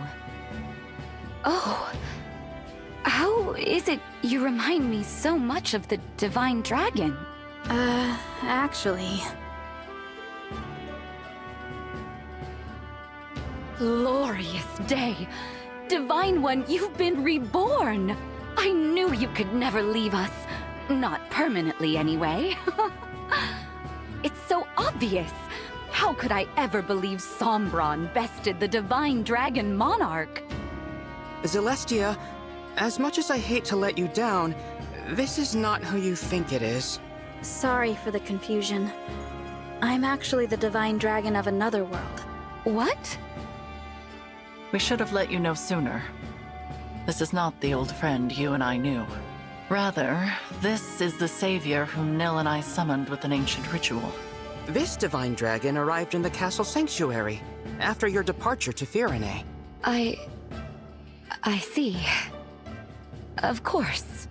[SPEAKER 16] Oh, how is it you remind me so much of the Divine Dragon?
[SPEAKER 4] Actually...
[SPEAKER 16] Glorious day! Divine One, you've been reborn! I knew you could never leave us. Not permanently, anyway. It's so obvious. How could I ever believe Sombron bested the Divine Dragon Monarch?
[SPEAKER 6] Celestia, as much as I hate to let you down, this is not who you think it is.
[SPEAKER 4] Sorry for the confusion. I'm actually the Divine Dragon of another world.
[SPEAKER 16] What?
[SPEAKER 3] We should have let you know sooner. This is not the old friend you and I knew. Rather, this is the savior whom Nil and I summoned with an ancient ritual.
[SPEAKER 6] This Divine Dragon arrived in the castle sanctuary after your departure to Firenze.
[SPEAKER 16] I see. Of course.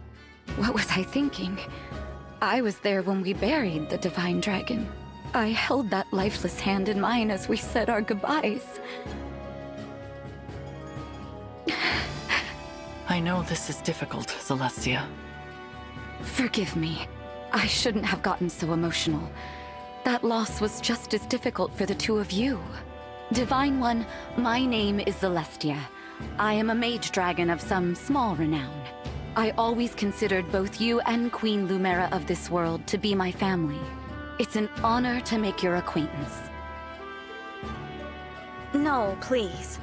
[SPEAKER 16] What was I thinking? I was there when we buried the Divine Dragon. I held that lifeless hand in mine as we said our goodbyes.
[SPEAKER 3] I know this is difficult, Celestia.
[SPEAKER 16] Forgive me. I shouldn't have gotten so emotional. That loss was just as difficult for the two of you. Divine One, my name is Celestia. I am a mage dragon of some small renown. I always considered both you and Queen Lumera of this world to be my family. It's an honor to make your acquaintance.
[SPEAKER 4] No, please.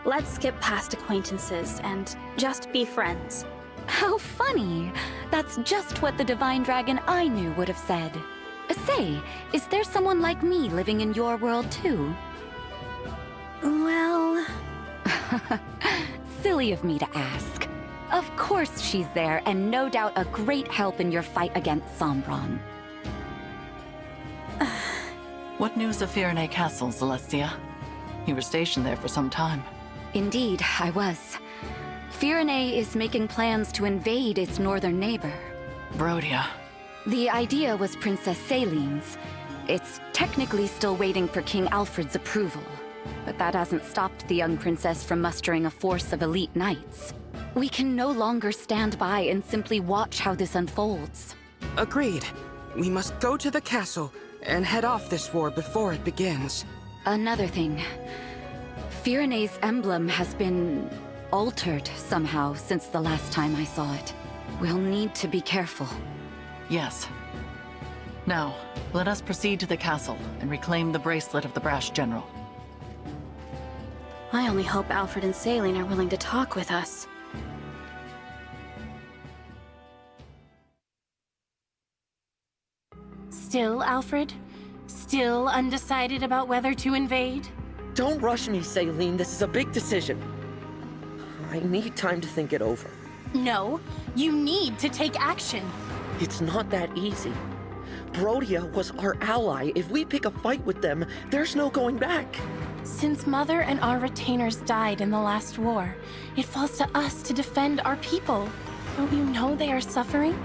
[SPEAKER 4] Let's skip past acquaintances and just be friends.
[SPEAKER 16] How funny! That's just what the Divine Dragon I knew would have said. Say, is there someone like me living in your world too?
[SPEAKER 4] Well...
[SPEAKER 16] Silly of me to ask. Of course she's there, and no doubt a great help in your fight against Sombron.
[SPEAKER 3] What news of Firenze Castle, Celestia? You were stationed there for some time.
[SPEAKER 16] Indeed, I was. Firenze is making plans to invade its northern neighbor.
[SPEAKER 3] Brodia.
[SPEAKER 16] The idea was Princess Celine's. It's technically still waiting for King Alfred's approval, but that hasn't stopped the young princess from mustering a force of elite knights. We can no longer stand by and simply watch how this unfolds.
[SPEAKER 6] Agreed. We must go to the castle and head off this war before it begins.
[SPEAKER 16] Another thing. Firenze's emblem has been altered somehow since the last time I saw it. We'll need to be careful.
[SPEAKER 3] Yes. Now, let us proceed to the castle and reclaim the bracelet of the brash general.
[SPEAKER 4] I only hope Alfred and Celine are willing to talk with us.
[SPEAKER 17] Still, Alfred? Still undecided about whether to invade?
[SPEAKER 18] Don't rush me, Celine. This is a big decision. I need time to think it over.
[SPEAKER 17] No, you need to take action.
[SPEAKER 18] It's not that easy. Brodia was our ally. If we pick a fight with them, there's no going back.
[SPEAKER 17] Since Mother and our retainers died in the last war, it falls to us to defend our people. Don't you know they are suffering?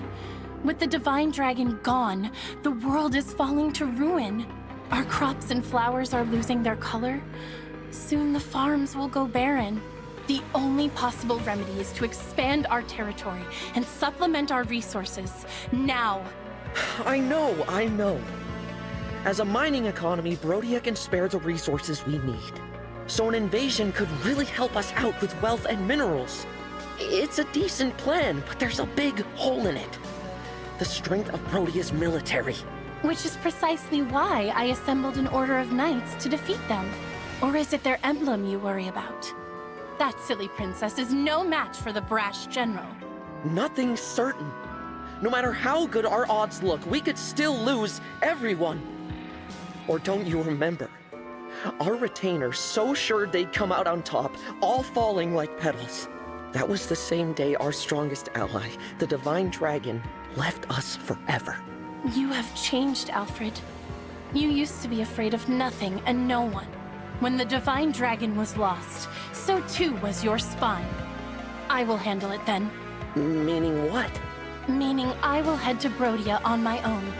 [SPEAKER 17] With the Divine Dragon gone, the world is falling to ruin. Our crops and flowers are losing their color. Soon the farms will go barren. The only possible remedy is to expand our territory and supplement our resources, now.
[SPEAKER 18] I know. As a mining economy, Brodia can spare the resources we need. So an invasion could really help us out with wealth and minerals. It's a decent plan, but there's a big hole in it. The strength of Rhodia's military.
[SPEAKER 17] Which is precisely why I assembled an order of knights to defeat them. Or is it their emblem you worry about? That silly princess is no match for the brash general.
[SPEAKER 18] Nothing's certain. No matter how good our odds look, we could still lose everyone. Or don't you remember? Our retainers so sure they'd come out on top, all falling like petals. That was the same day our strongest ally, the Divine Dragon, left us forever.
[SPEAKER 17] You have changed, Alfred. You used to be afraid of nothing and no one. When the Divine Dragon was lost, so too was your spine. I will handle it then.
[SPEAKER 18] Meaning what?
[SPEAKER 17] Meaning I will head to Brodia on my own,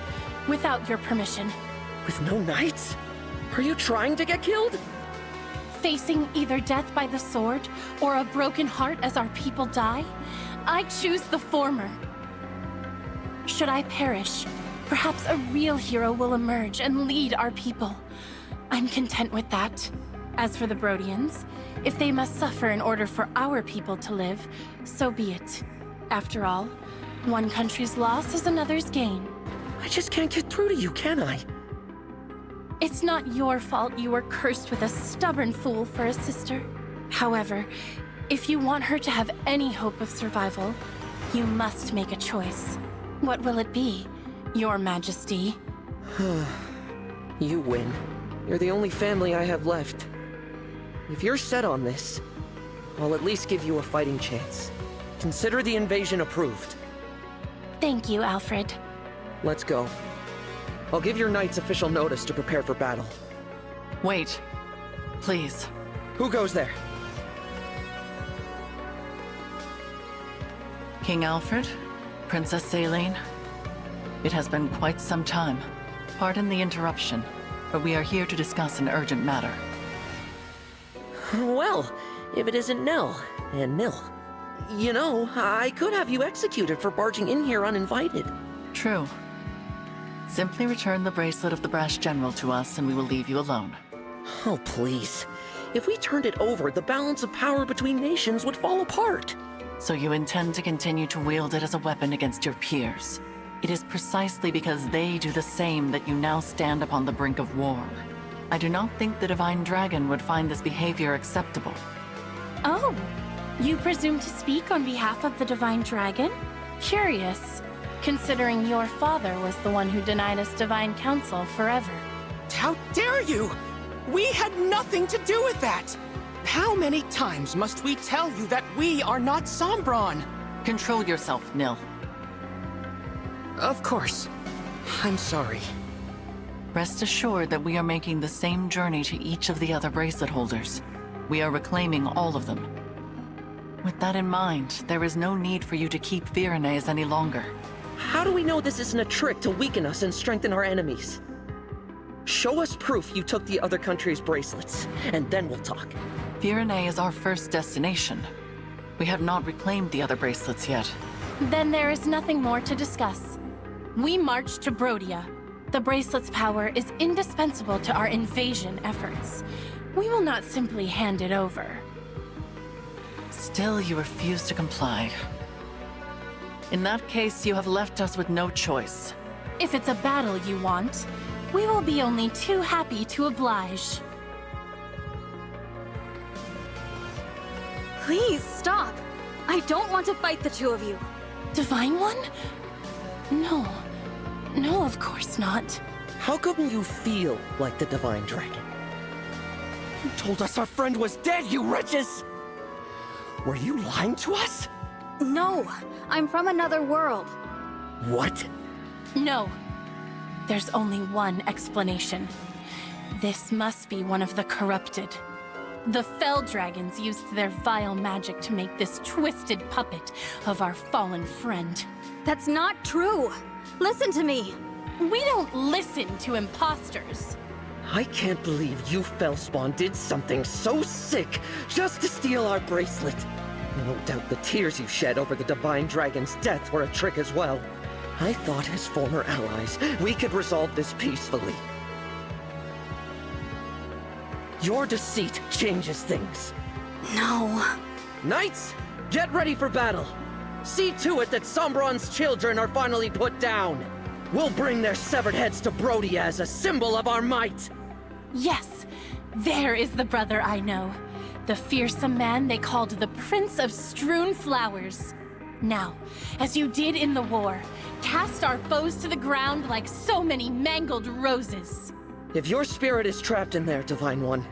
[SPEAKER 17] without your permission.
[SPEAKER 18] With no knights? Are you trying to get killed?
[SPEAKER 17] Facing either death by the sword, or a broken heart as our people die, I choose the former. Should I perish, perhaps a real hero will emerge and lead our people. I'm content with that. As for the Brodians, if they must suffer in order for our people to live, so be it. After all, one country's loss is another's gain.
[SPEAKER 18] I just can't get through to you, can I?
[SPEAKER 17] It's not your fault you were cursed with a stubborn fool for a sister. However, if you want her to have any hope of survival, you must make a choice. What will it be, Your Majesty?
[SPEAKER 18] You win. You're the only family I have left. If you're set on this, I'll at least give you a fighting chance. Consider the invasion approved.
[SPEAKER 17] Thank you, Alfred.
[SPEAKER 18] Let's go. I'll give your knights official notice to prepare for battle.
[SPEAKER 3] Wait. Please.
[SPEAKER 18] Who goes there?
[SPEAKER 3] King Alfred? Princess Celine? It has been quite some time. Pardon the interruption, but we are here to discuss an urgent matter.
[SPEAKER 18] Well, if it isn't Nell, and Nil. You know, I could have you executed for barging in here uninvited.
[SPEAKER 3] True. Simply return the bracelet of the Brash General to us and we will leave you alone.
[SPEAKER 18] Oh, please. If we turned it over, the balance of power between nations would fall apart.
[SPEAKER 3] So you intend to continue to wield it as a weapon against your peers. It is precisely because they do the same that you now stand upon the brink of war. I do not think the Divine Dragon would find this behavior acceptable.
[SPEAKER 17] Oh, you presume to speak on behalf of the Divine Dragon? Curious, considering your father was the one who denied us Divine Counsel forever.
[SPEAKER 6] How dare you! We had nothing to do with that! How many times must we tell you that we are not Sombron?
[SPEAKER 3] Control yourself, Nil.
[SPEAKER 6] Of course. I'm sorry.
[SPEAKER 3] Rest assured that we are making the same journey to each of the other bracelet holders. We are reclaiming all of them. With that in mind, there is no need for you to keep Firenays any longer.
[SPEAKER 18] How do we know this isn't a trick to weaken us and strengthen our enemies? Show us proof you took the other country's bracelets, and then we'll talk.
[SPEAKER 3] Firenay is our first destination. We have not reclaimed the other bracelets yet.
[SPEAKER 17] Then there is nothing more to discuss. We march to Brodia. The bracelet's power is indispensable to our invasion efforts. We will not simply hand it over.
[SPEAKER 3] Still, you refuse to comply. In that case, you have left us with no choice.
[SPEAKER 17] If it's a battle you want, we will be only too happy to oblige.
[SPEAKER 4] Please stop! I don't want to fight the two of you.
[SPEAKER 17] Divine One? No. No, of course not.
[SPEAKER 18] How come you feel like the Divine Dragon?
[SPEAKER 6] You told us our friend was dead, you wretches! Were you lying to us?
[SPEAKER 4] No, I'm from another world.
[SPEAKER 18] What?
[SPEAKER 17] No. There's only one explanation. This must be one of the corrupted. The Fell Dragons used their vile magic to make this twisted puppet of our fallen friend.
[SPEAKER 4] That's not true! Listen to me!
[SPEAKER 17] We don't listen to imposters!
[SPEAKER 18] I can't believe you Fellspawn did something so sick just to steal our bracelet. No doubt the tears you shed over the Divine Dragon's death were a trick as well. I thought as former allies, we could resolve this peacefully. Your deceit changes things.
[SPEAKER 4] No.
[SPEAKER 18] Knights, Get ready for battle. See to it that Sombron's children are finally put down. We'll bring their severed heads to Brodia as a symbol of our might.
[SPEAKER 17] Yes, there is the brother I know. The fearsome man they called the Prince of Strewn Flowers. Now, as you did in the war, cast our foes to the ground like so many mangled roses.
[SPEAKER 18] If your spirit is trapped in there, Divine One,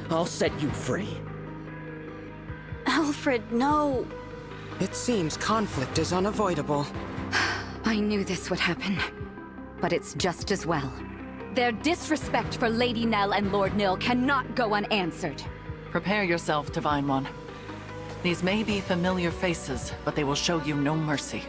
[SPEAKER 18] I'll set you free.
[SPEAKER 4] Alfred, no.
[SPEAKER 6] It seems conflict is unavoidable.
[SPEAKER 16] I knew this would happen, but it's just as well. Their disrespect for Lady Nell and Lord Nil cannot go unanswered.
[SPEAKER 3] Prepare yourself, Divine One. These may be familiar faces, but they will show you no mercy.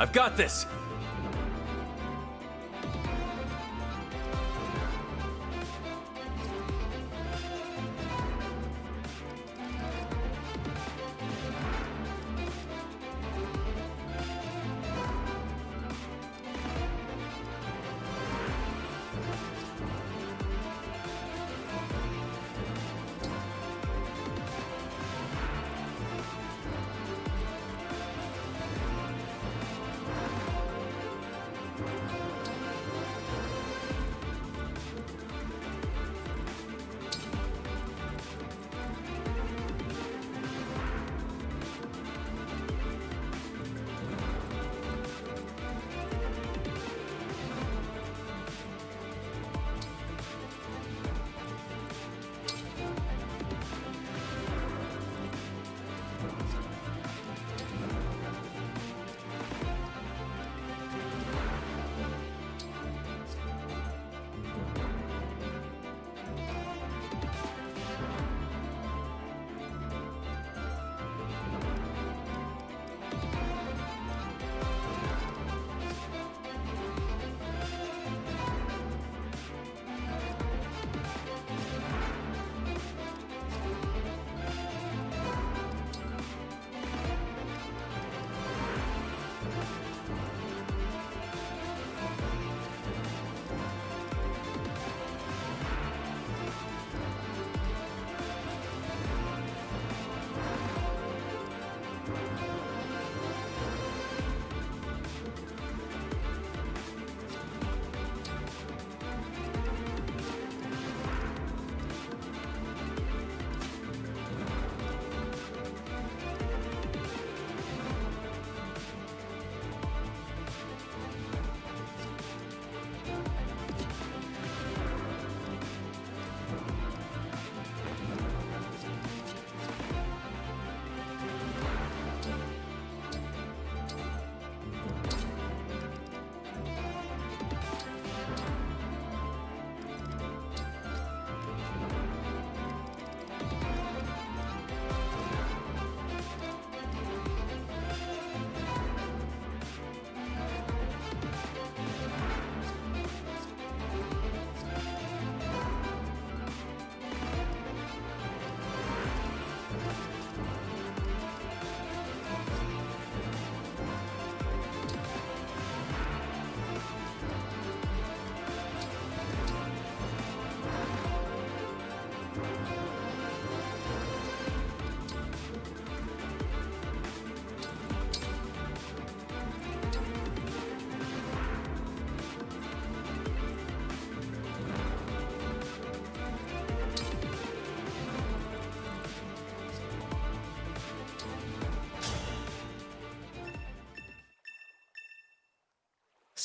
[SPEAKER 7] I've got this!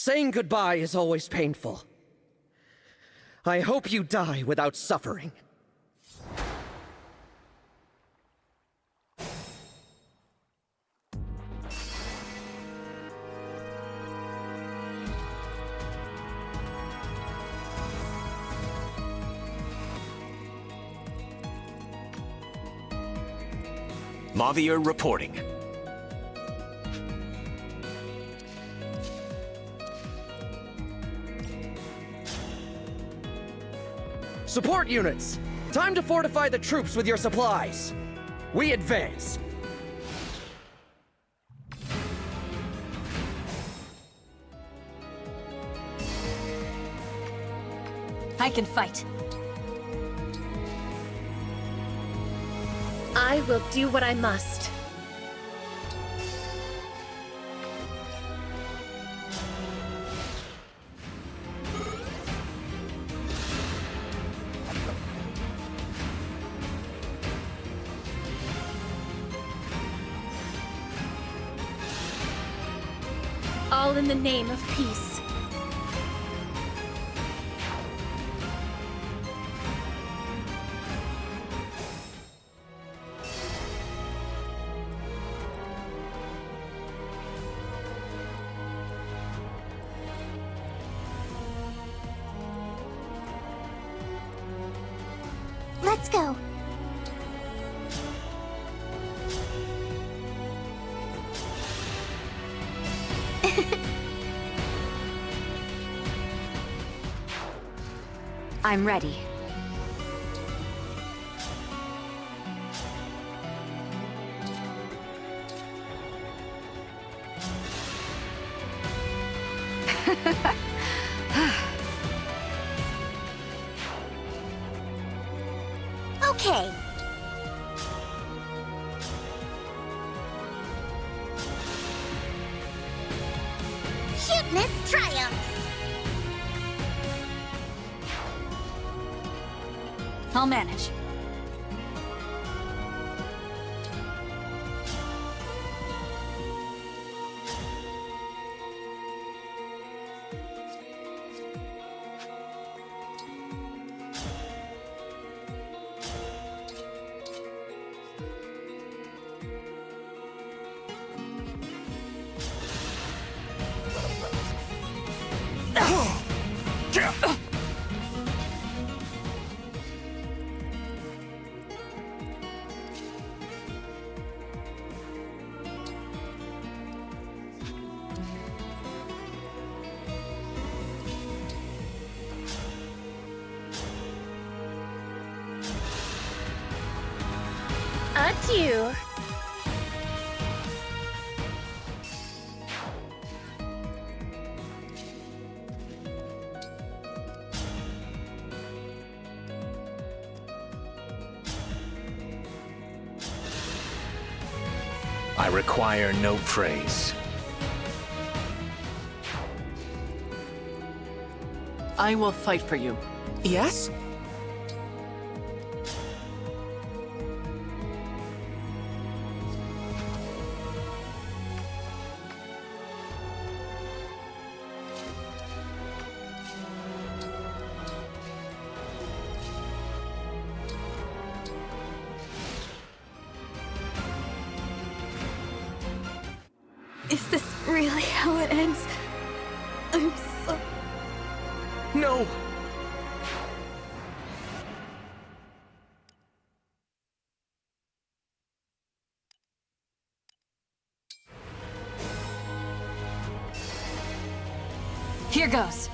[SPEAKER 18] Saying goodbye is always painful. I hope you die without suffering.
[SPEAKER 9] Lavier reporting.
[SPEAKER 18] Support units! Time to fortify the troops with your supplies. We advance.
[SPEAKER 8] I can fight.
[SPEAKER 17] I will do what I must. All in the name of peace.
[SPEAKER 10] Let's go.
[SPEAKER 16] I'm ready.
[SPEAKER 15] Okay. Cuteness triumphs.
[SPEAKER 8] I'll manage.
[SPEAKER 17] Adieu.
[SPEAKER 9] I require no praise.
[SPEAKER 3] I will fight for you.
[SPEAKER 6] Yes?
[SPEAKER 4] Is this really how it ends? I'm so...
[SPEAKER 18] No!
[SPEAKER 8] Here goes.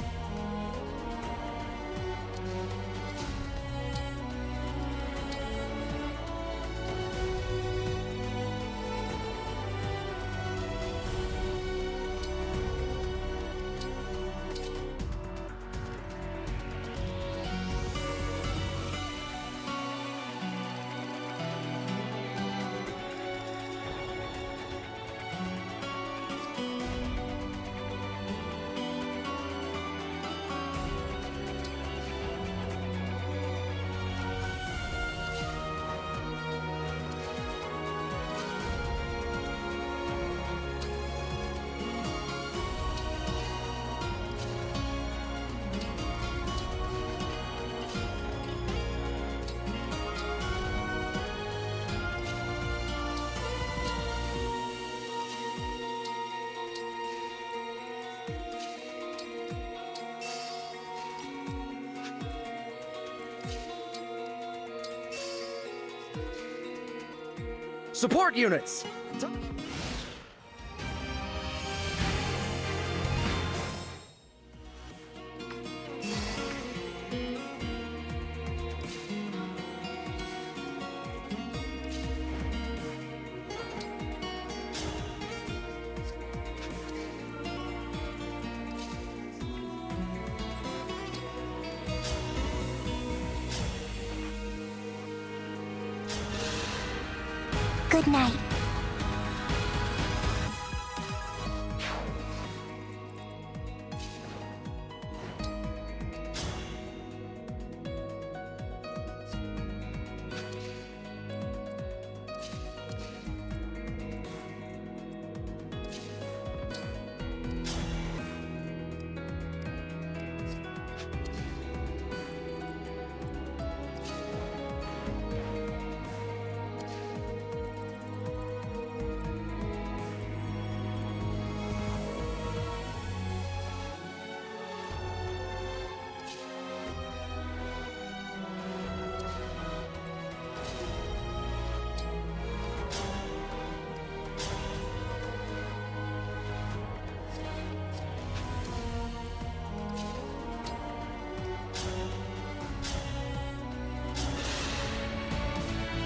[SPEAKER 18] Support units!
[SPEAKER 10] Good night.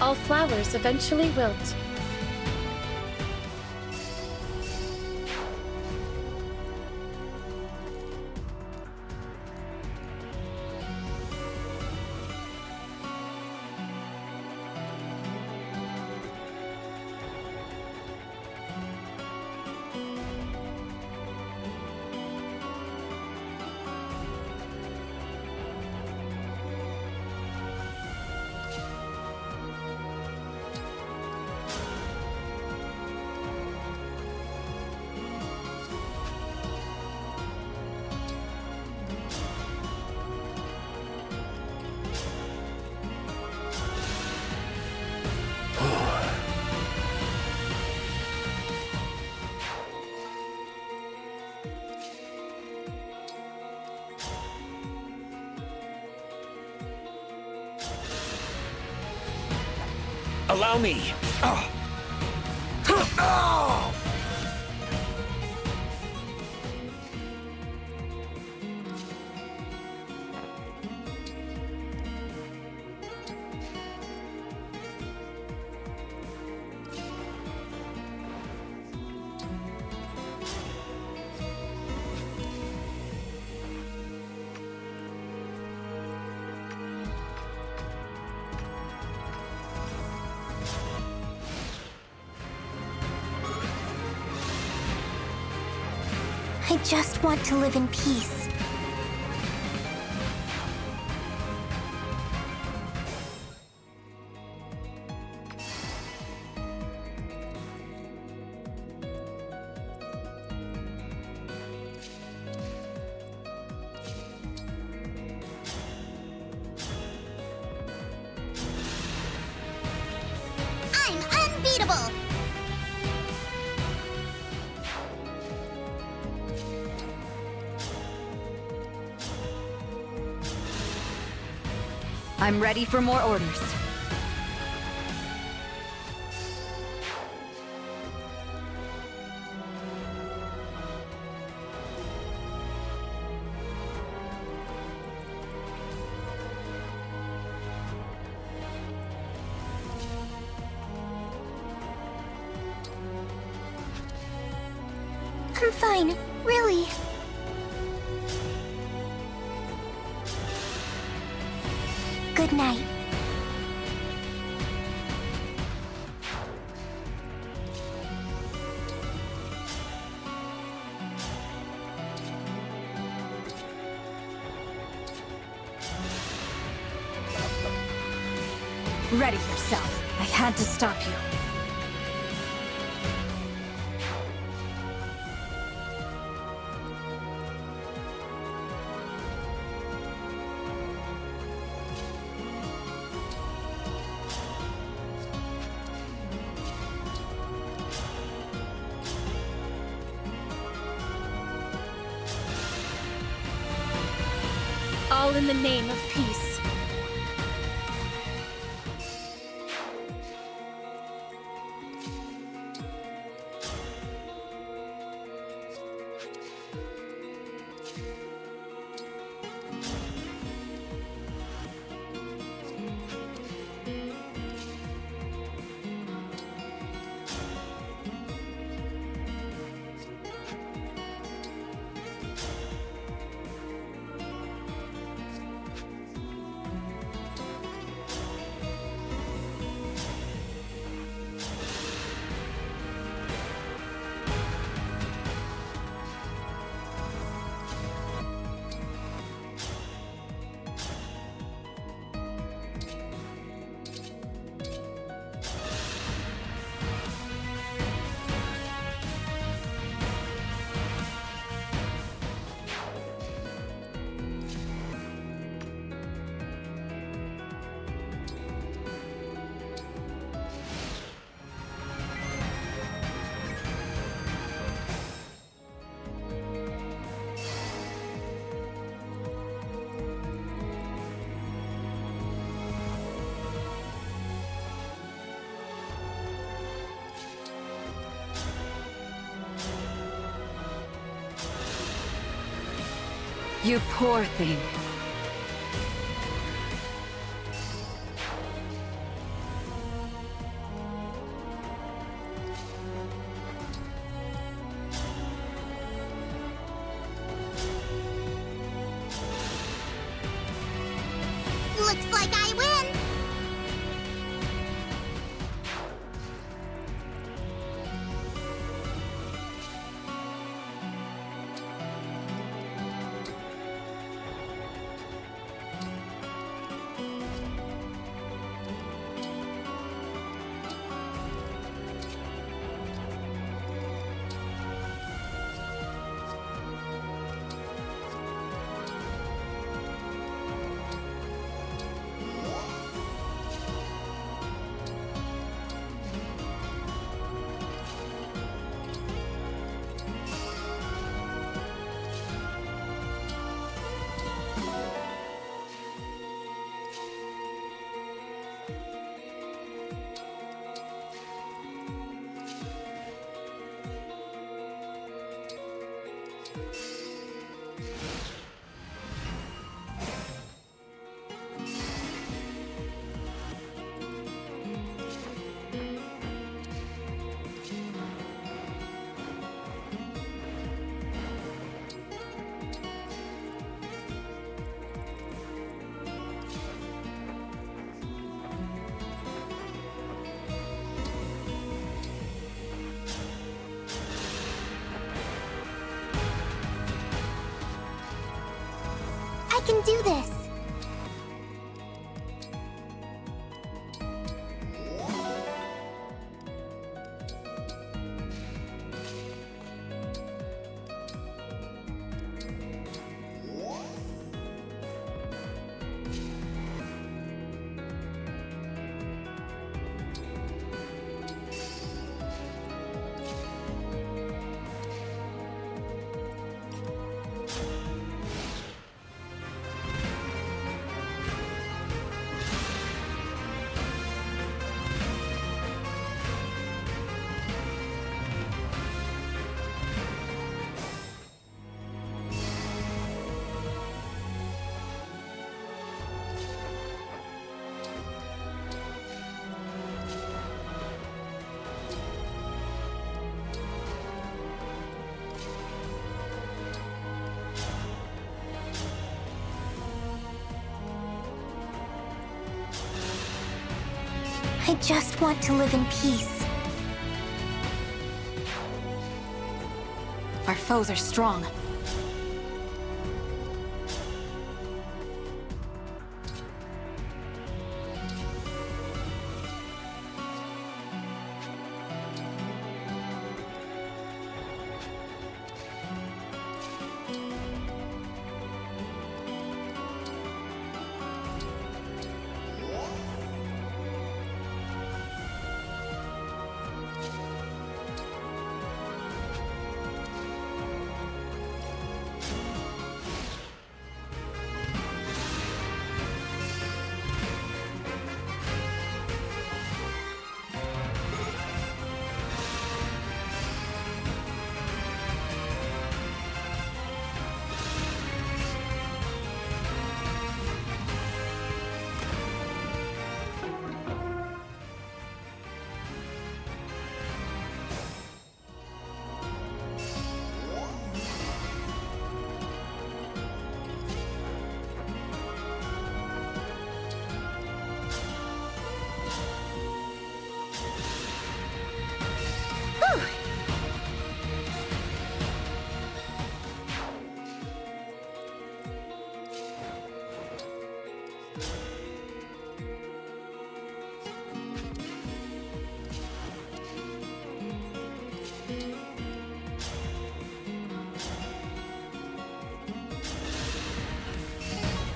[SPEAKER 17] All flowers eventually wilt.
[SPEAKER 9] Allow me.
[SPEAKER 10] I just want to live in peace.
[SPEAKER 15] I'm unbeatable!
[SPEAKER 16] I'm ready for more orders.
[SPEAKER 10] I'm fine, really. Good night.
[SPEAKER 8] Ready yourself. I had to stop you.
[SPEAKER 17] All in the name of peace.
[SPEAKER 16] You poor thing.
[SPEAKER 15] Looks like I win! I can do this! I just want to live in peace.
[SPEAKER 4] Our foes are strong.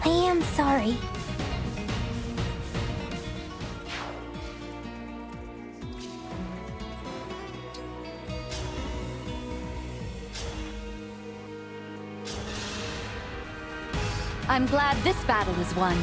[SPEAKER 10] I am sorry.
[SPEAKER 16] I'm glad this battle is won.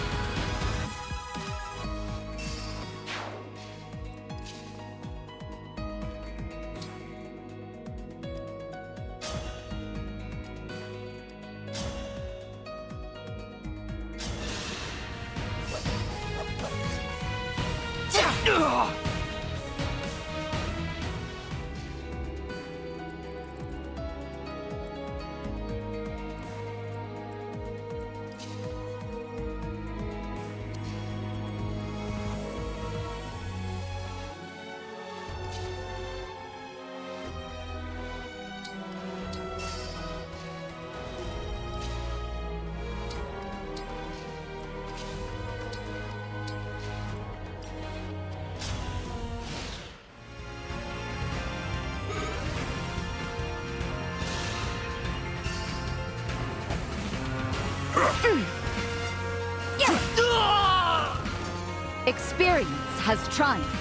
[SPEAKER 16] Experience has triumphed.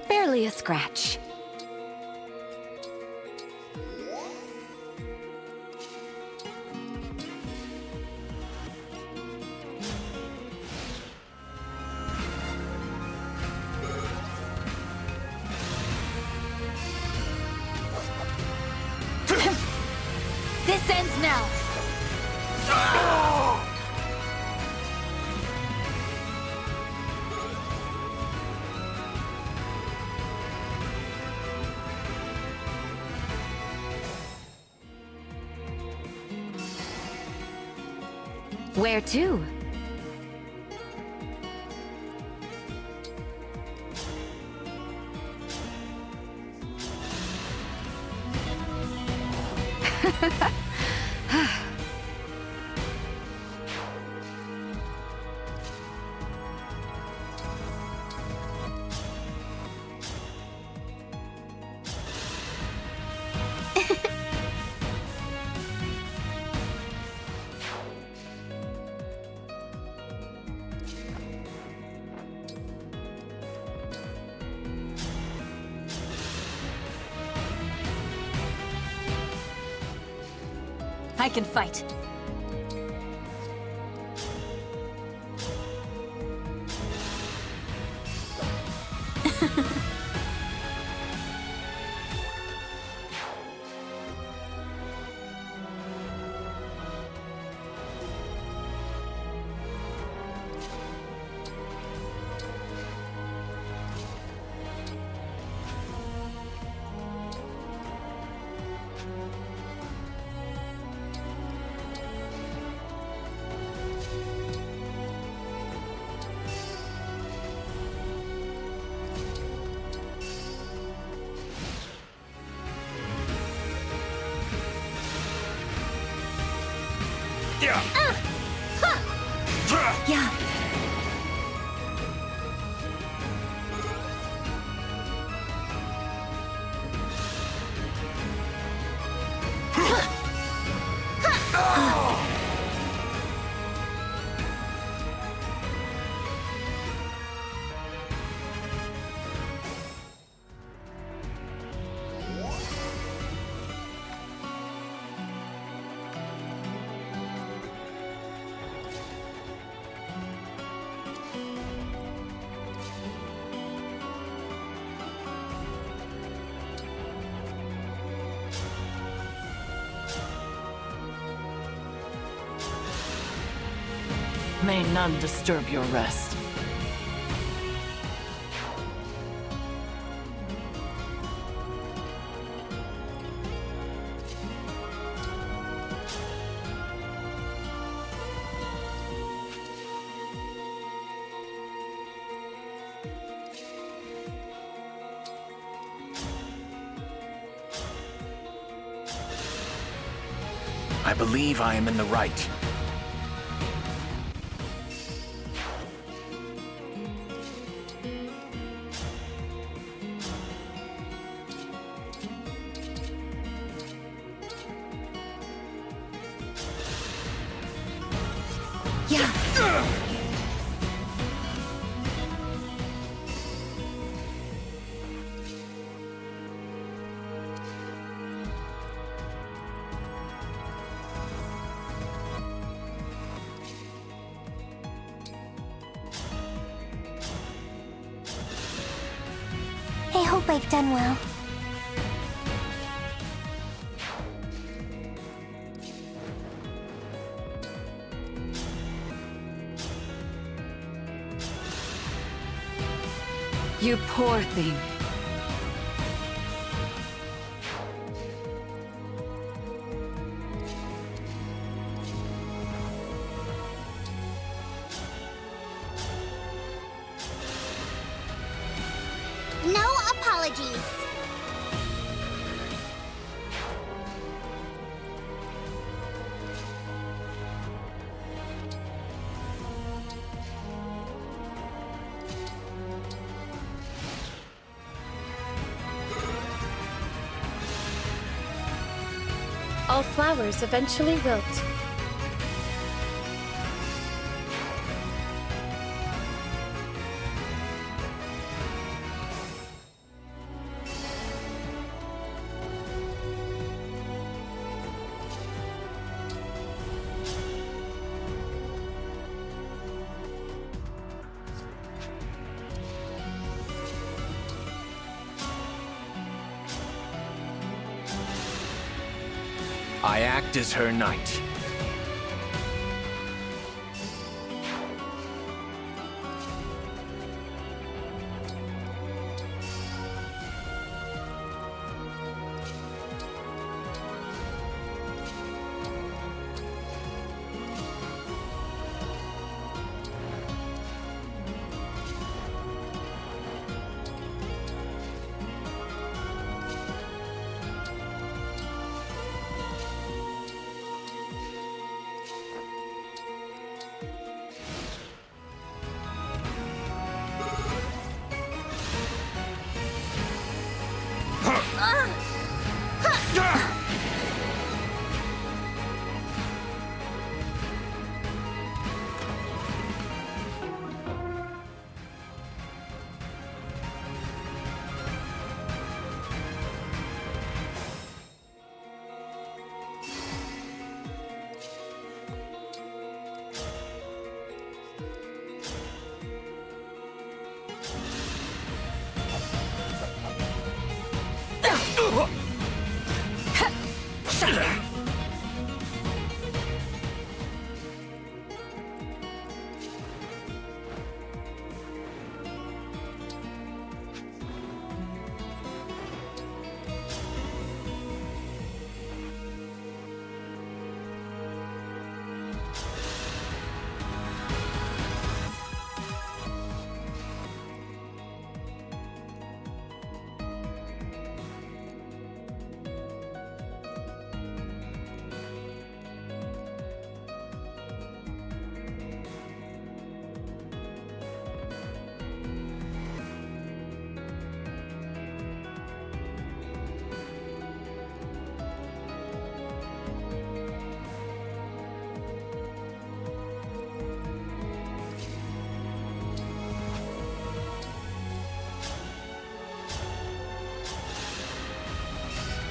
[SPEAKER 16] Barely a scratch.
[SPEAKER 8] This ends now.
[SPEAKER 16] Where to?
[SPEAKER 8] I can fight.
[SPEAKER 1] Yeah.
[SPEAKER 3] May none disturb your rest.
[SPEAKER 9] I believe I am in the right.
[SPEAKER 10] hope I've done well.
[SPEAKER 16] You poor thing.
[SPEAKER 15] No apologies.
[SPEAKER 17] All flowers eventually wilt.
[SPEAKER 9] I act as her knight.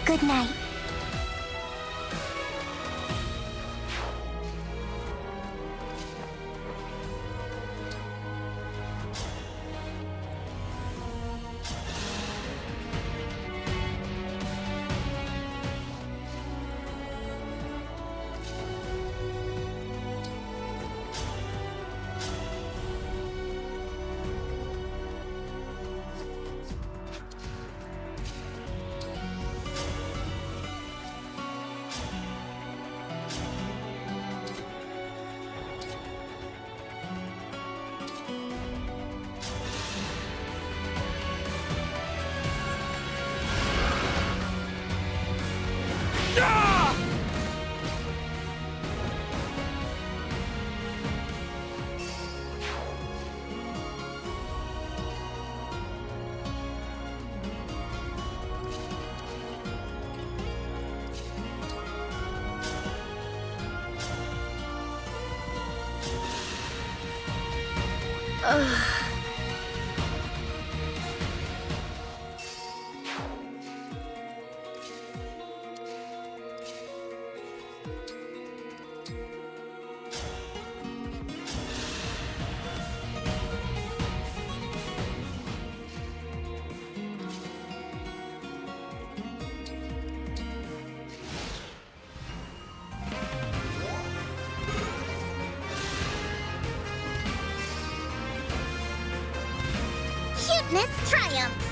[SPEAKER 10] Good night.
[SPEAKER 15] Cuteness triumphs!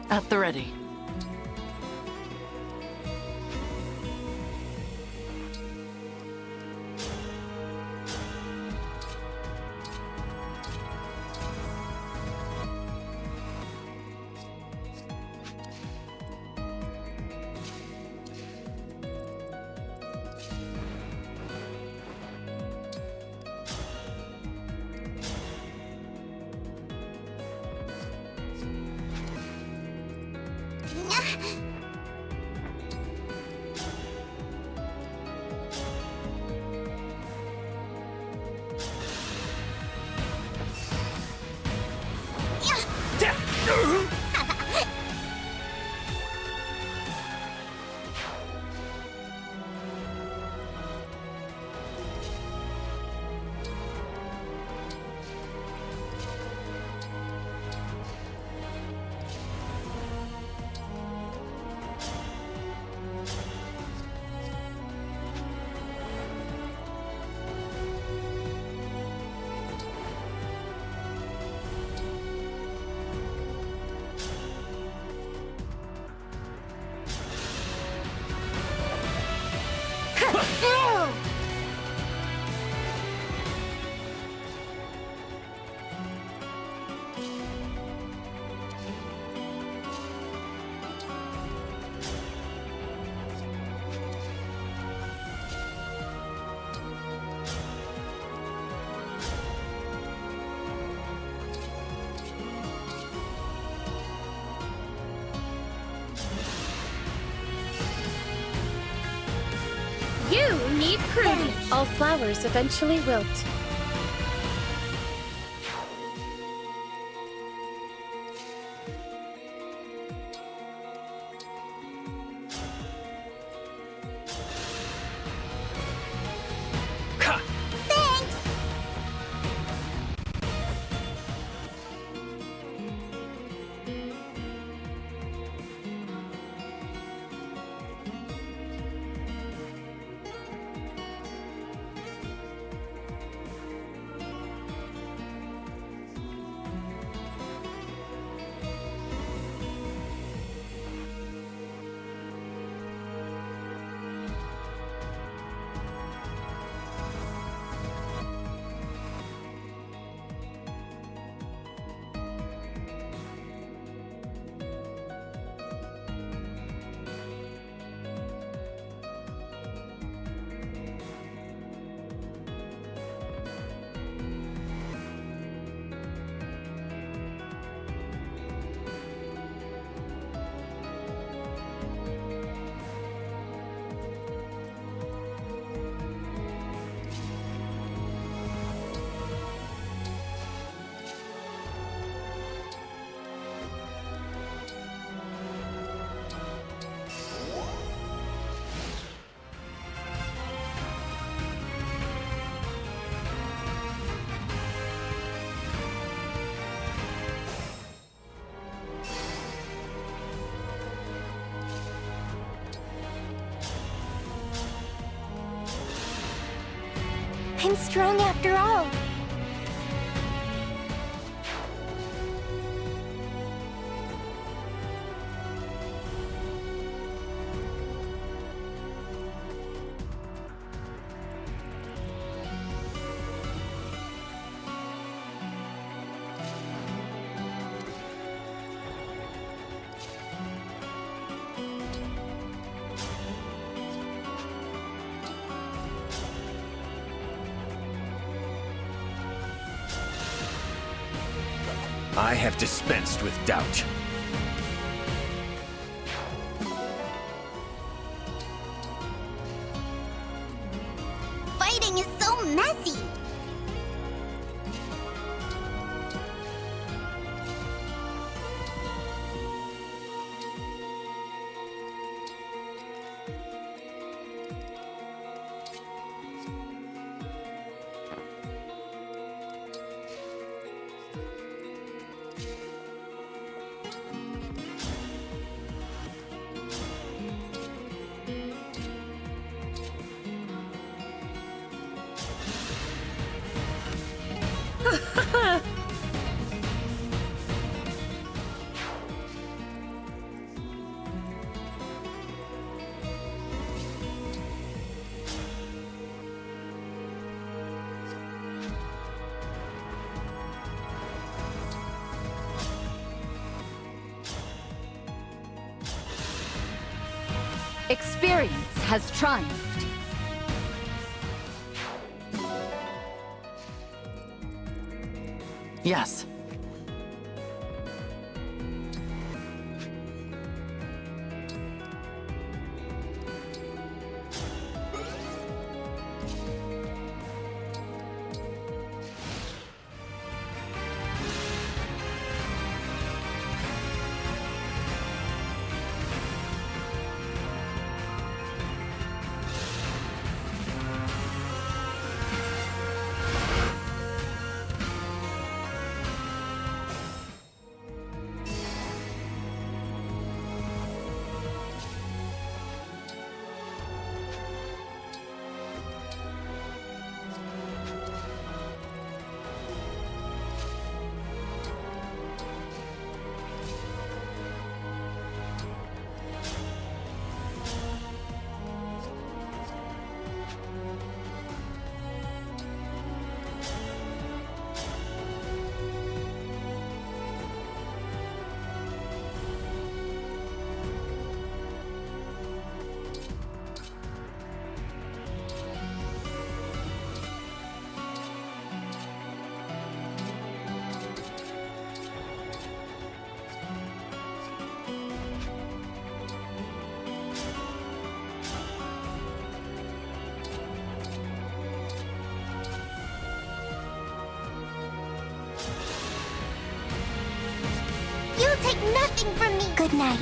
[SPEAKER 3] At the ready.
[SPEAKER 17] You need pruning. All flowers eventually wilt.
[SPEAKER 10] I'm strong after all.
[SPEAKER 9] I have dispensed with doubt.
[SPEAKER 15] Fighting is so messy!
[SPEAKER 16] Experience has triumphed.
[SPEAKER 3] Yes.
[SPEAKER 10] You'll take nothing from me. Good night.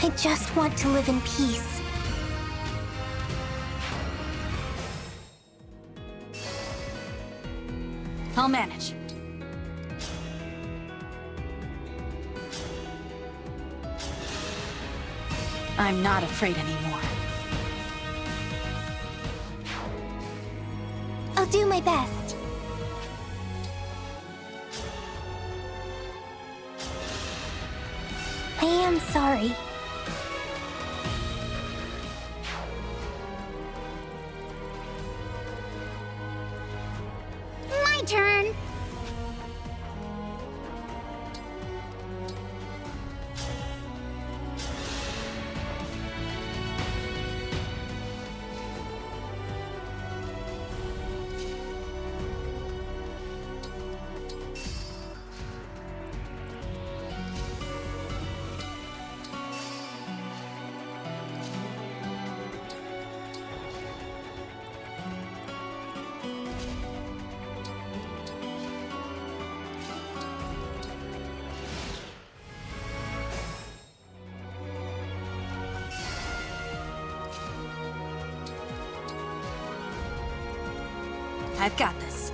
[SPEAKER 10] I just want to live in peace.
[SPEAKER 8] I'll manage. I'm not afraid anymore.
[SPEAKER 10] I'll do my best. I am sorry.
[SPEAKER 15] My turn.
[SPEAKER 8] I've got this.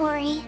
[SPEAKER 10] worry.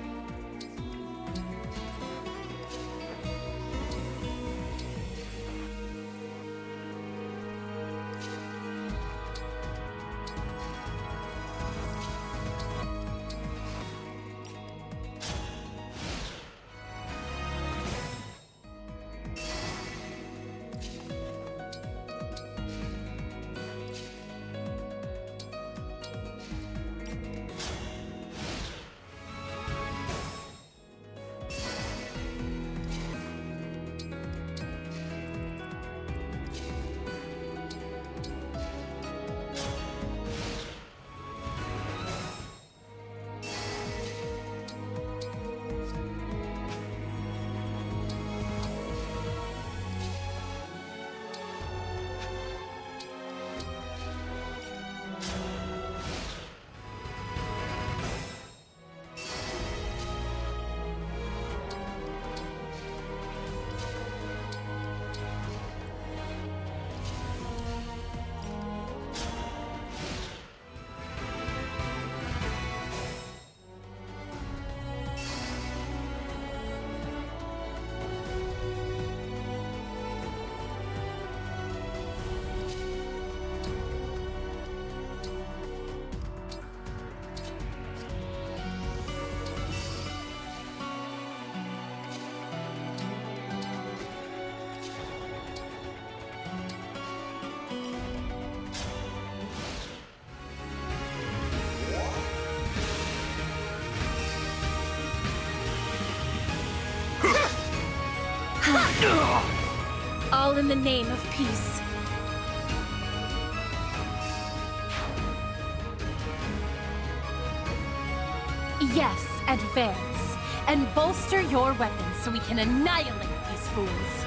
[SPEAKER 17] All in the name of peace. Yes, advance. And bolster your weapons so we can annihilate these fools.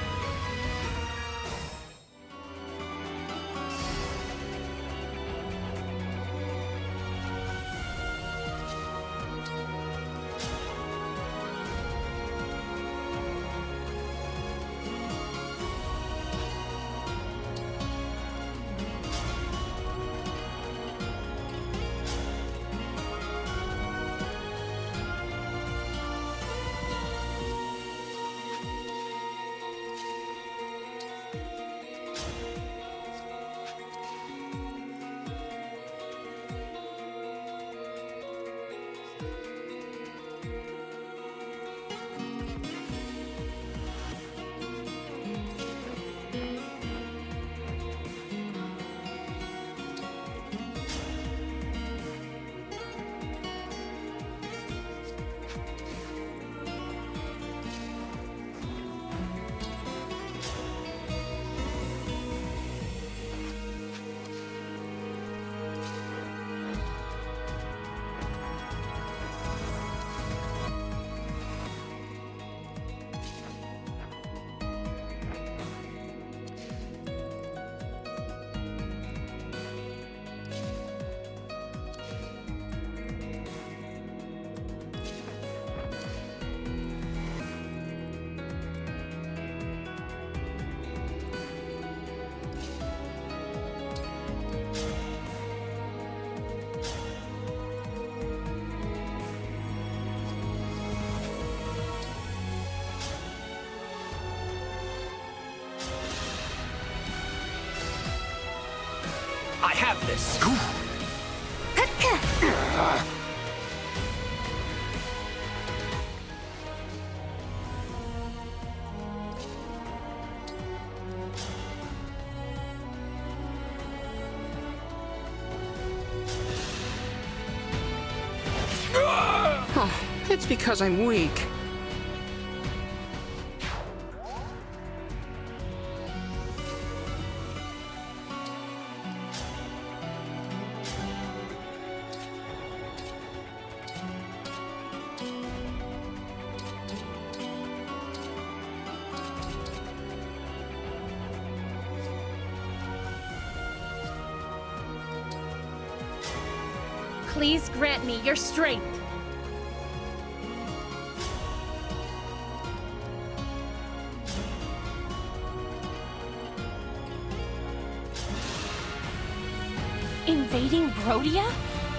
[SPEAKER 9] I have this.
[SPEAKER 6] Oh, it's because I'm weak.
[SPEAKER 17] Please grant me your strength. Invading Brodia?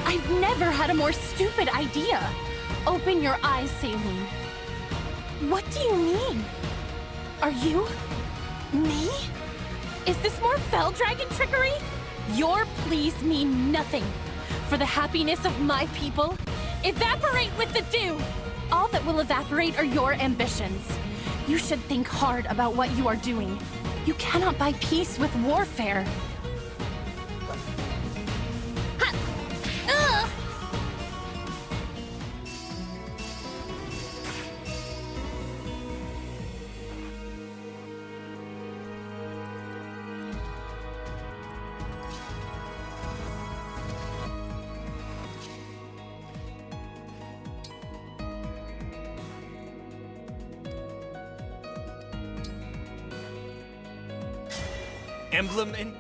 [SPEAKER 17] I've never had a more stupid idea. Open your eyes, Saline. What do you mean? Are you... me? Is this more Fell Dragon trickery? Your pleas mean nothing. For the happiness of my people, evaporate with the dew! All that will evaporate are your ambitions. You should think hard about what you are doing. You cannot buy peace with warfare.
[SPEAKER 9] Emblem and...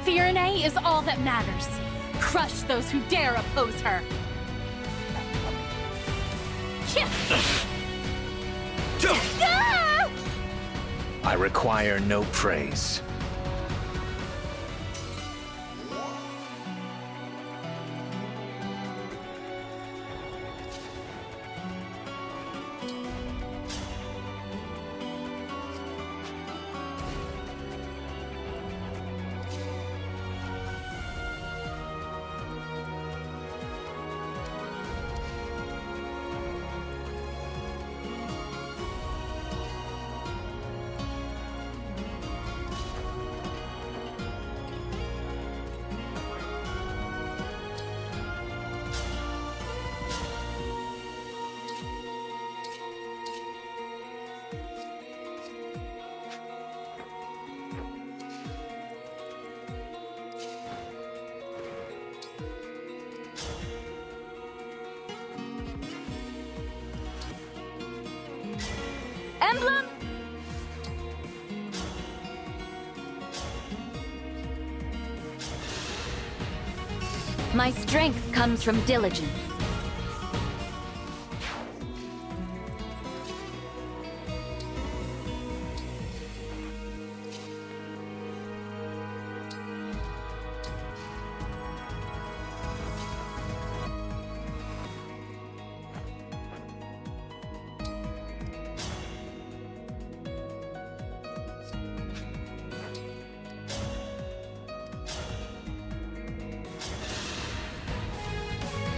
[SPEAKER 17] Firenze is all that matters. Crush those who dare oppose her.
[SPEAKER 9] I require no praise.
[SPEAKER 17] Emblem!
[SPEAKER 16] My strength comes from diligence.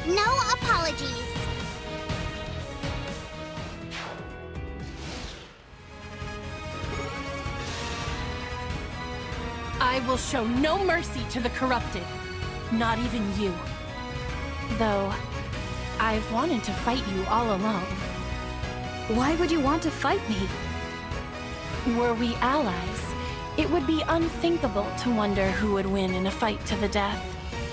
[SPEAKER 15] No apologies.
[SPEAKER 17] I will show no mercy to the corrupted. Not even you. Though, I've wanted to fight you all along.
[SPEAKER 4] Why would you want to fight me?
[SPEAKER 17] Were we allies, it would be unthinkable to wonder who would win in a fight to the death.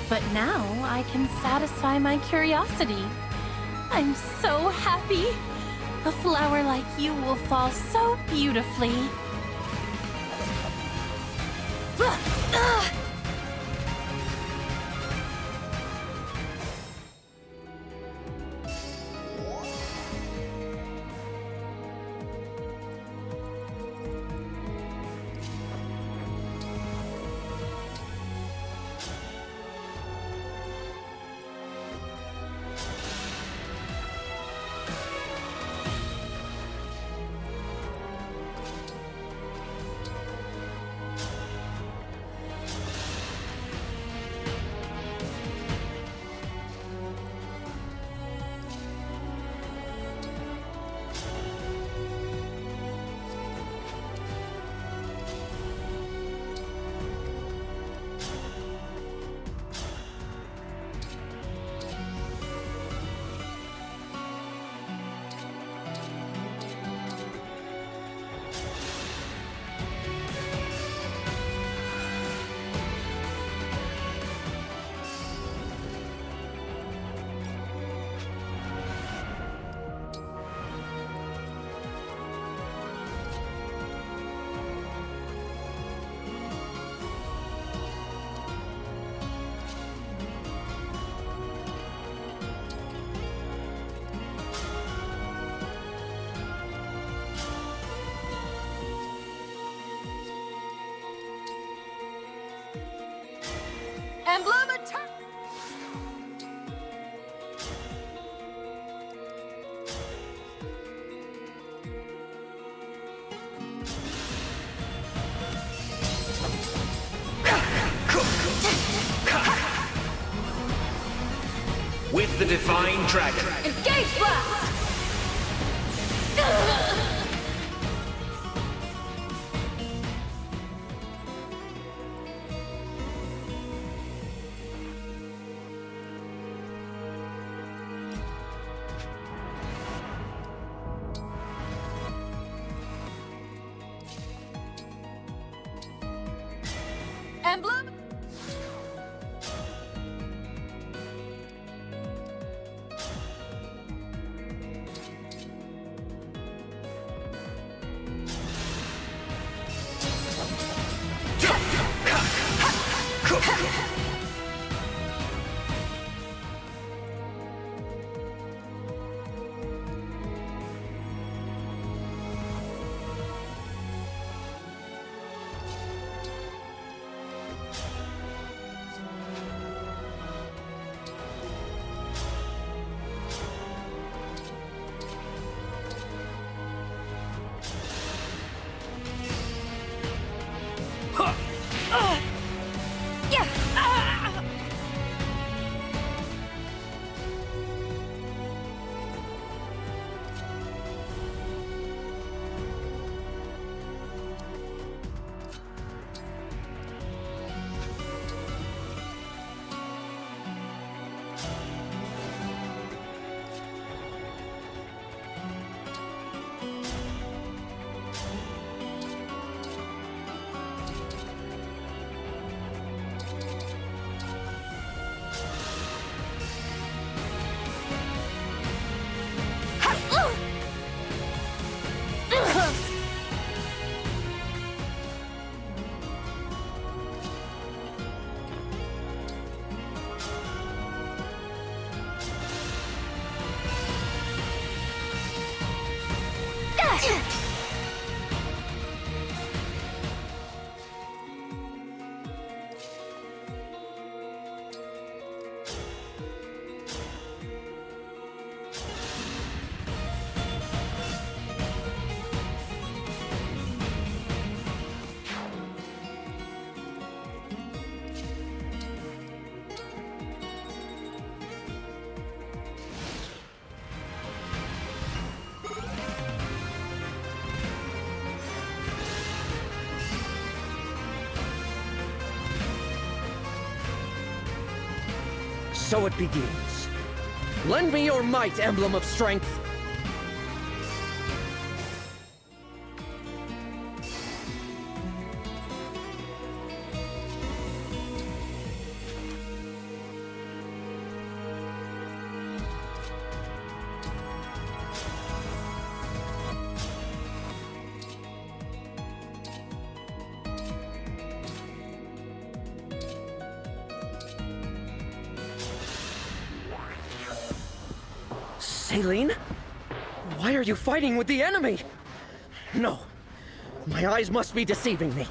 [SPEAKER 17] But now I can satisfy my curiosity. I'm so happy. A flower like you will fall so beautifully.
[SPEAKER 16] Emblem attack!
[SPEAKER 9] With the Divine Dragon.
[SPEAKER 16] Engage blast! Emblem?
[SPEAKER 18] So it begins. Lend me your might, Emblem of Strength. Aileen? Why are you fighting with the enemy? No. My eyes must be deceiving me.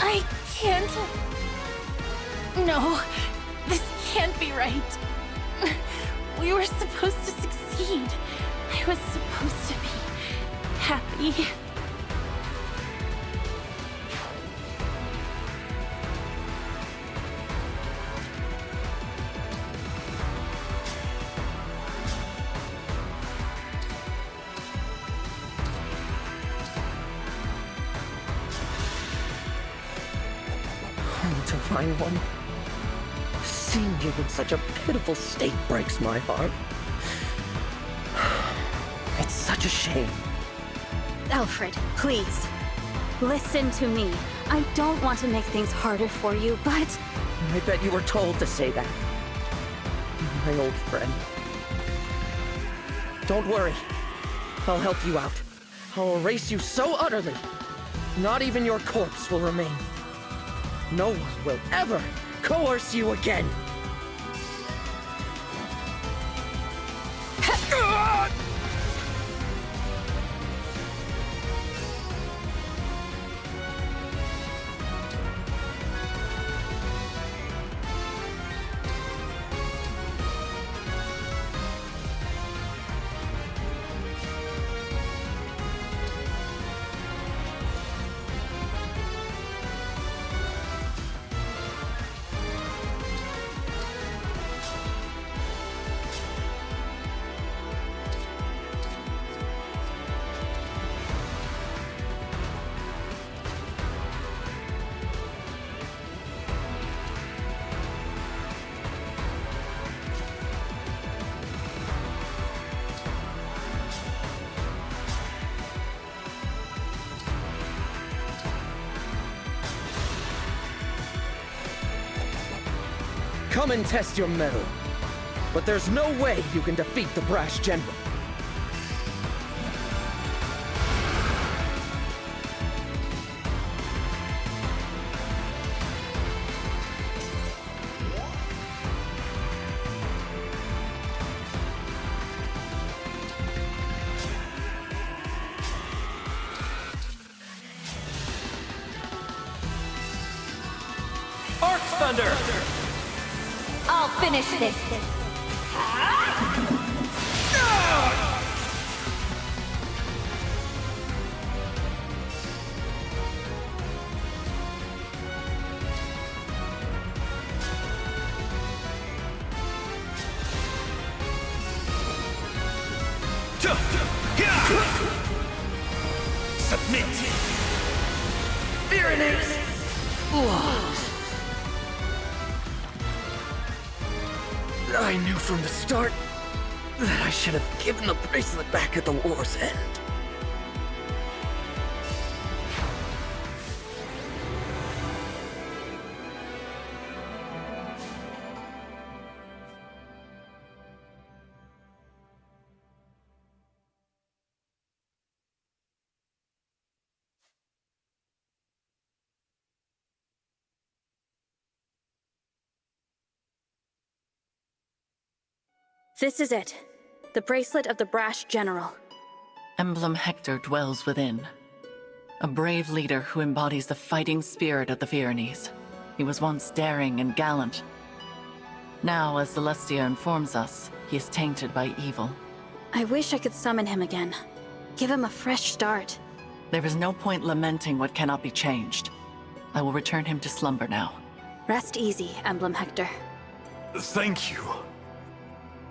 [SPEAKER 17] I can't... No, this can't be right. We were supposed to succeed. I was supposed to be happy.
[SPEAKER 18] Divine One, seeing you in such a pitiful state breaks my heart. It's such a shame.
[SPEAKER 4] Alfred, please. Listen to me. I don't want to make things harder for you, but...
[SPEAKER 18] I bet you were told to say that. My old friend. Don't worry. I'll help you out. I'll erase you so utterly, not even your corpse will remain. No one will ever coerce you again. Come and test your mettle. But there's no way you can defeat the brash general.
[SPEAKER 2] Arc Thunder!
[SPEAKER 12] I'll finish this.
[SPEAKER 9] Submit!
[SPEAKER 18] Urinate! I knew from the start that I should have given the bracelet back at the war's end.
[SPEAKER 4] This is it. The bracelet of the brash general.
[SPEAKER 3] Emblem Hector dwells within. A brave leader who embodies the fighting spirit of the Pyrenees. He was once daring and gallant. Now, as Celestia informs us, he is tainted by evil.
[SPEAKER 4] I wish I could summon him again. Give him a fresh start.
[SPEAKER 3] There is no point lamenting what cannot be changed. I will return him to slumber now.
[SPEAKER 4] Rest easy, Emblem Hector.
[SPEAKER 13] Thank you.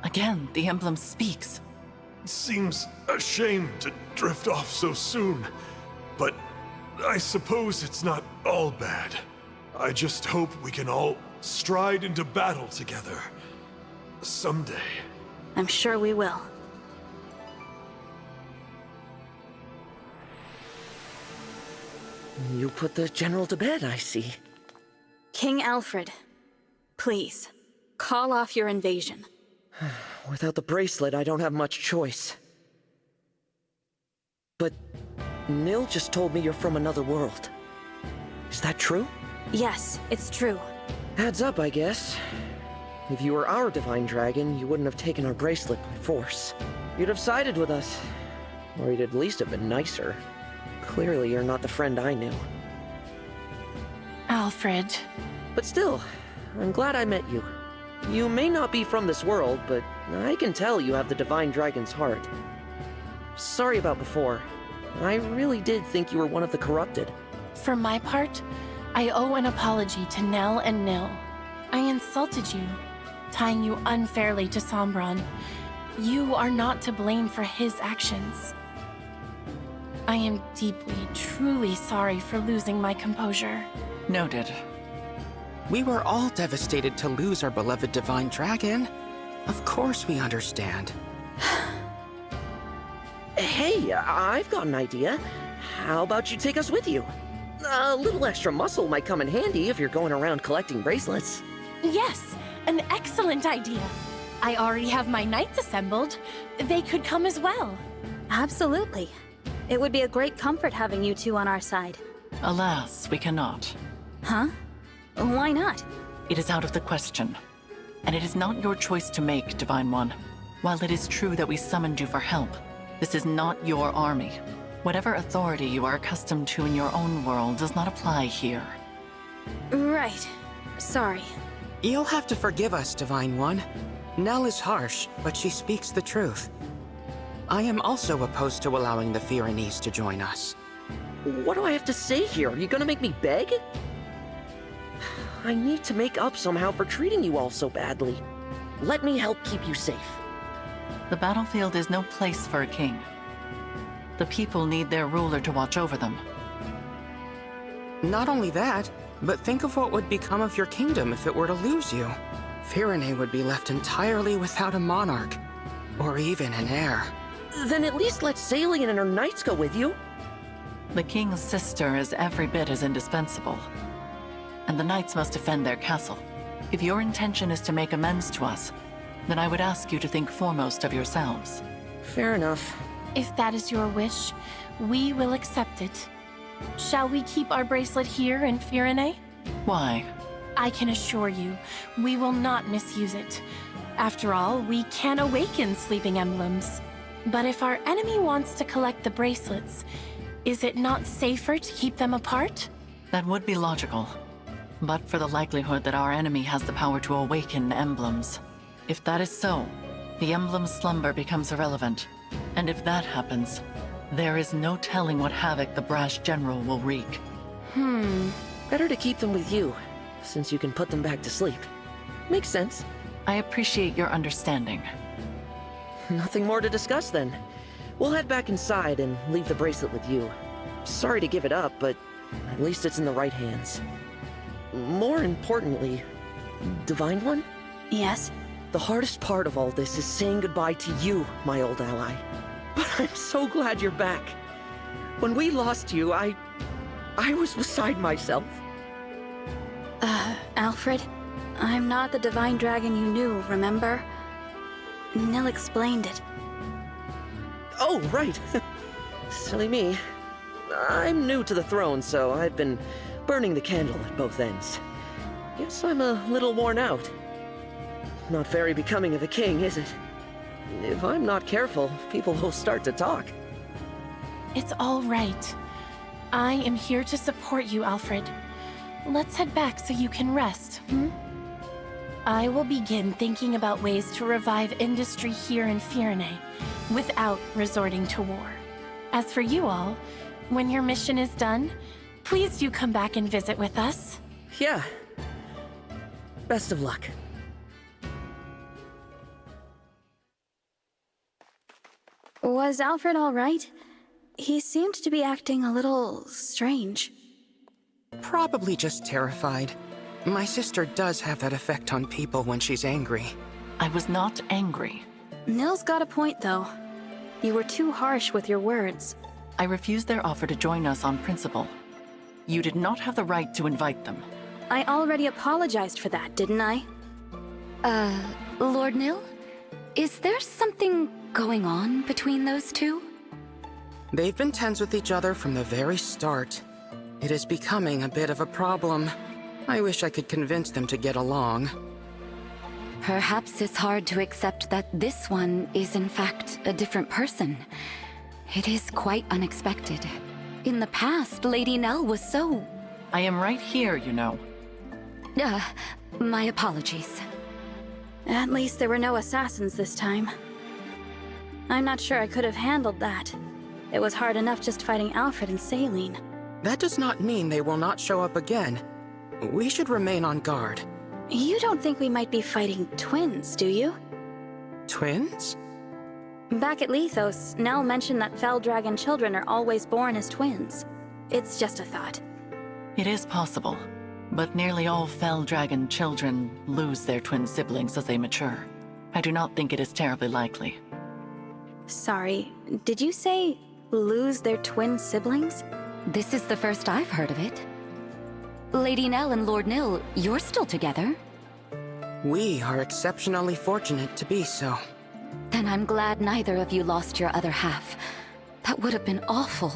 [SPEAKER 3] Again, the emblem speaks.
[SPEAKER 13] It seems a shame to drift off so soon, but I suppose it's not all bad. I just hope we can all stride into battle together. Someday.
[SPEAKER 4] I'm sure we will.
[SPEAKER 18] You put the general to bed, I see.
[SPEAKER 4] King Alfred, please, call off your invasion.
[SPEAKER 18] Without the bracelet, I don't have much choice. But Nil just told me you're from another world. Is that true?
[SPEAKER 4] Yes, it's true.
[SPEAKER 18] Adds up, I guess. If you were our divine dragon, you wouldn't have taken our bracelet by force. You'd have sided with us. Or you'd at least have been nicer. Clearly, you're not the friend I knew.
[SPEAKER 17] Alfred.
[SPEAKER 18] But still, I'm glad I met you. You may not be from this world, but I can tell you have the Divine Dragon's heart. Sorry about before. I really did think you were one of the corrupted.
[SPEAKER 17] For my part, I owe an apology to Nell and Nil. I insulted you, tying you unfairly to Sombron. You are not to blame for his actions. I am deeply, truly sorry for losing my composure.
[SPEAKER 3] Noted.
[SPEAKER 6] We were all devastated to lose our beloved Divine Dragon. Of course we understand.
[SPEAKER 18] Hey, I've got an idea. How about you take us with you? A little extra muscle might come in handy if you're going around collecting bracelets.
[SPEAKER 17] Yes, an excellent idea. I already have my knights assembled. They could come as well.
[SPEAKER 4] Absolutely. It would be a great comfort having you two on our side.
[SPEAKER 3] Alas, we cannot.
[SPEAKER 4] Huh? Why not?
[SPEAKER 3] It is out of the question. And it is not your choice to make, Divine One. While it is true that we summoned you for help, this is not your army. Whatever authority you are accustomed to in your own world does not apply here.
[SPEAKER 4] Right. Sorry.
[SPEAKER 6] You'll have to forgive us, Divine One. Nell is harsh, but she speaks the truth. I am also opposed to allowing the Pyrenees to join us.
[SPEAKER 18] What do I have to say here? Are you gonna make me beg? I need to make up somehow for treating you all so badly. Let me help keep you safe.
[SPEAKER 3] The battlefield is no place for a king. The people need their ruler to watch over them.
[SPEAKER 6] Not only that, but think of what would become of your kingdom if it were to lose you. Pyrenee would be left entirely without a monarch, or even an heir.
[SPEAKER 18] Then at least let Salian and her knights go with you.
[SPEAKER 3] The king's sister is every bit as indispensable. And the knights must defend their castle. If your intention is to make amends to us, then I would ask you to think foremost of yourselves.
[SPEAKER 18] Fair enough.
[SPEAKER 17] If that is your wish, we will accept it. Shall we keep our bracelet here in Pyrenee?
[SPEAKER 3] Why?
[SPEAKER 17] I can assure you, we will not misuse it. After all, we can awaken sleeping emblems. But if our enemy wants to collect the bracelets, is it not safer to keep them apart?
[SPEAKER 3] That would be logical. But for the likelihood that our enemy has the power to awaken emblems. If that is so, the emblem's slumber becomes irrelevant. And if that happens, there is no telling what havoc the brash general will wreak.
[SPEAKER 18] Better to keep them with you, since you can put them back to sleep. Makes sense.
[SPEAKER 3] I appreciate your understanding.
[SPEAKER 18] Nothing more to discuss then. We'll head back inside and leave the bracelet with you. Sorry to give it up, but at least it's in the right hands. More importantly, Divine One?
[SPEAKER 4] Yes?
[SPEAKER 18] The hardest part of all this is saying goodbye to you, my old ally. But I'm so glad you're back. When we lost you, I was beside myself.
[SPEAKER 4] Alfred, I'm not the divine dragon you knew, remember? Nell explained it.
[SPEAKER 18] Oh, right. Silly me. I'm new to the throne, so I've been burning the candle at both ends. Guess I'm a little worn out. Not very becoming of a king, is it? If I'm not careful, people will start to talk.
[SPEAKER 17] It's all right. I am here to support you, Alfred. Let's head back so you can rest, I will begin thinking about ways to revive industry here in Pyrenee without resorting to war. As for you all, when your mission is done, please do come back and visit with us.
[SPEAKER 18] Yeah. Best of luck.
[SPEAKER 4] Was Alfred all right? He seemed to be acting a little strange.
[SPEAKER 6] Probably just terrified. My sister does have that effect on people when she's angry.
[SPEAKER 3] I was not angry.
[SPEAKER 4] Nell's got a point, though. You were too harsh with your words.
[SPEAKER 3] I refused their offer to join us on principle. You did not have the right to invite them.
[SPEAKER 4] I already apologized for that, didn't I?
[SPEAKER 16] Lord Nil? Is there something going on between those two?
[SPEAKER 6] They've been tense with each other from the very start. It is becoming a bit of a problem. I wish I could convince them to get along.
[SPEAKER 16] Perhaps it's hard to accept that this one is in fact a different person. It is quite unexpected. In the past, Lady Nell was so...
[SPEAKER 3] I am right here, you know.
[SPEAKER 16] My apologies.
[SPEAKER 4] At least there were no assassins this time. I'm not sure I could have handled that. It was hard enough just fighting Alfred and Saline.
[SPEAKER 6] That does not mean they will not show up again. We should remain on guard.
[SPEAKER 4] You don't think we might be fighting twins, do you?
[SPEAKER 6] Twins?
[SPEAKER 4] Back at Lethos, Nell mentioned that Fell Dragon children are always born as twins. It's just a thought.
[SPEAKER 3] It is possible, but nearly all Fell Dragon children lose their twin siblings as they mature. I do not think it is terribly likely.
[SPEAKER 4] Sorry, did you say lose their twin siblings?
[SPEAKER 16] This is the first I've heard of it. Lady Nell and Lord Nil, you're still together?
[SPEAKER 6] We are exceptionally fortunate to be so.
[SPEAKER 16] Then I'm glad neither of you lost your other half. That would have been awful.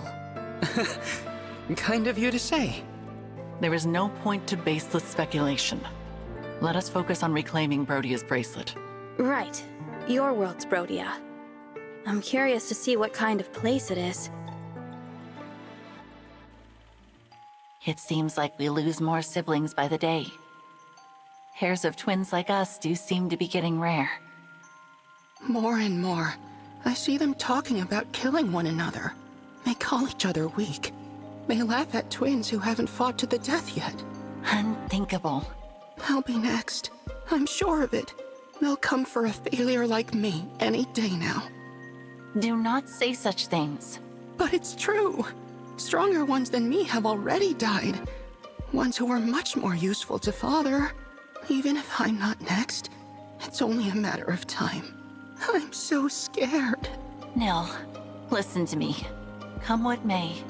[SPEAKER 6] Kind of you to say.
[SPEAKER 3] There is no point to baseless speculation. Let us focus on reclaiming Brodia's bracelet.
[SPEAKER 4] Right. Your world's Brodia. I'm curious to see what kind of place it is.
[SPEAKER 3] It seems like we lose more siblings by the day. Pairs of twins like us do seem to be getting rare.
[SPEAKER 6] More and more, I see them talking about killing one another. They call each other weak. They laugh at twins who haven't fought to the death yet.
[SPEAKER 3] Unthinkable.
[SPEAKER 6] I'll be next. I'm sure of it. They'll come for a failure like me any day now.
[SPEAKER 3] Do not say such things.
[SPEAKER 6] But it's true. Stronger ones than me have already died. Ones who were much more useful to Father. Even if I'm not next, it's only a matter of time. I'm so scared.
[SPEAKER 3] Nil, listen to me. Come what may,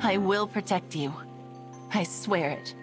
[SPEAKER 3] I will protect you. I swear it.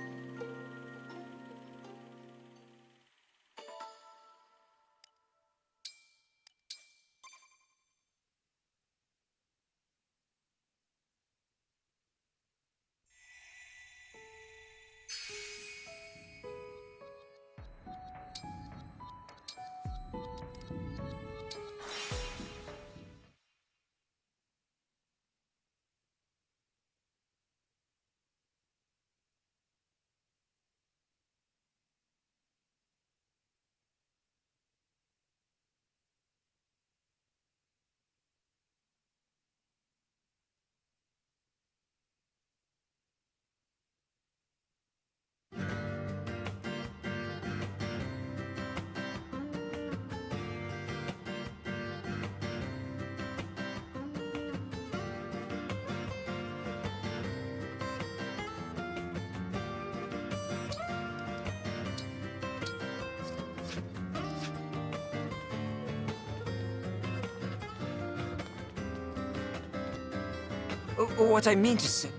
[SPEAKER 2] What I mean to say...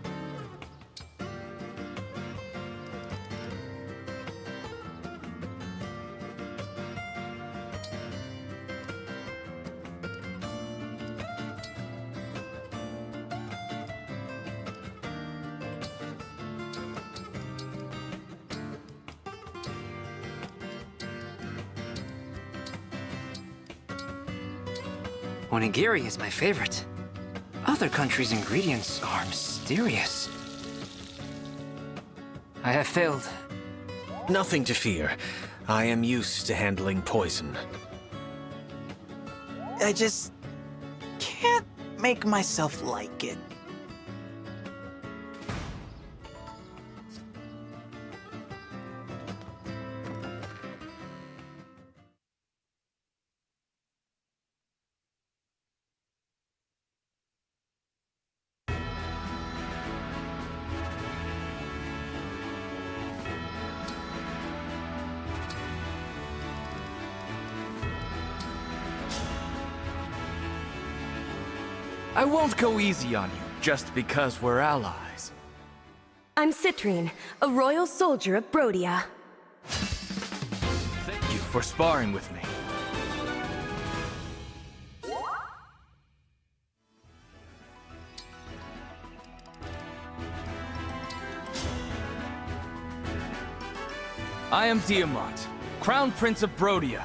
[SPEAKER 2] Onigiri is my favorite. Other countries' ingredients are mysterious. I have failed.
[SPEAKER 9] Nothing to fear. I am used to handling poison.
[SPEAKER 11] I just can't make myself like it.
[SPEAKER 7] I won't go easy on you, just because we're allies.
[SPEAKER 19] I'm Citrine, a royal soldier of Brodia.
[SPEAKER 7] Thank you for sparring with me. I am Diamant, Crown Prince of Brodia.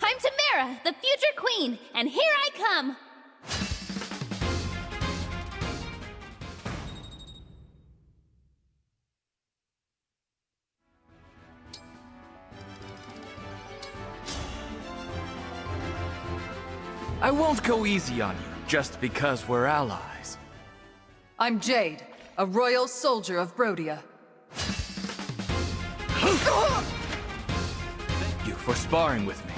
[SPEAKER 20] I'm Tamara, the future queen, and here I come!
[SPEAKER 7] I won't go easy on you, just because we're allies.
[SPEAKER 21] I'm Jade, a royal soldier of Brodia.
[SPEAKER 7] Thank you for sparring with me.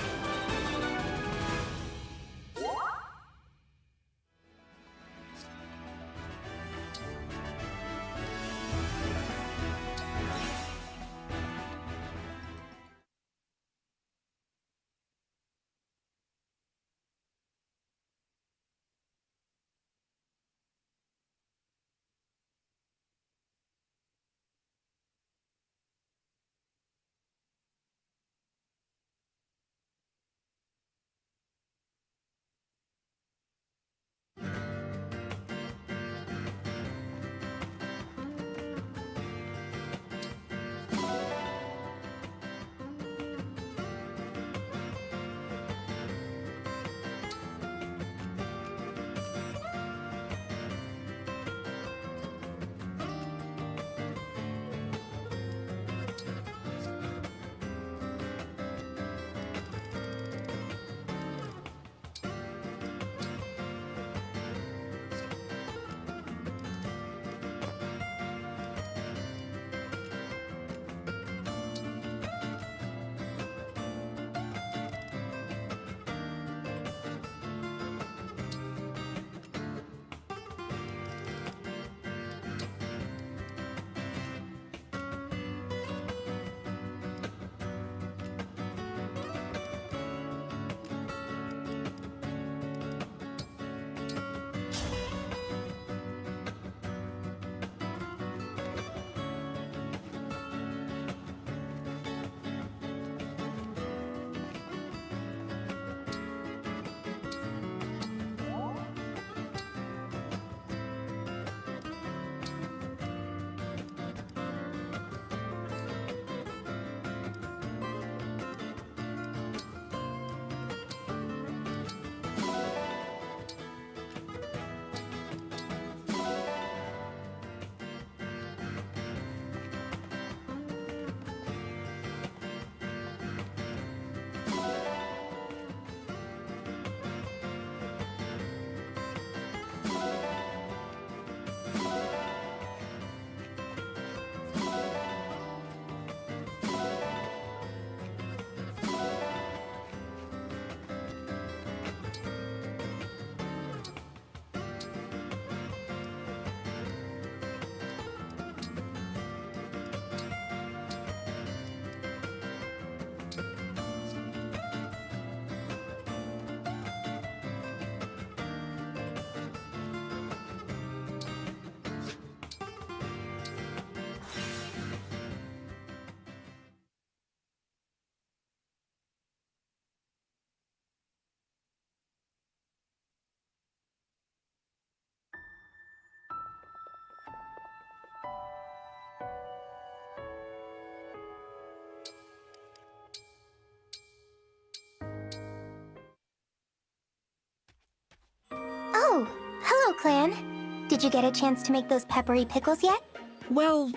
[SPEAKER 10] Clan, did you get a chance to make those peppery pickles yet?
[SPEAKER 5] Well,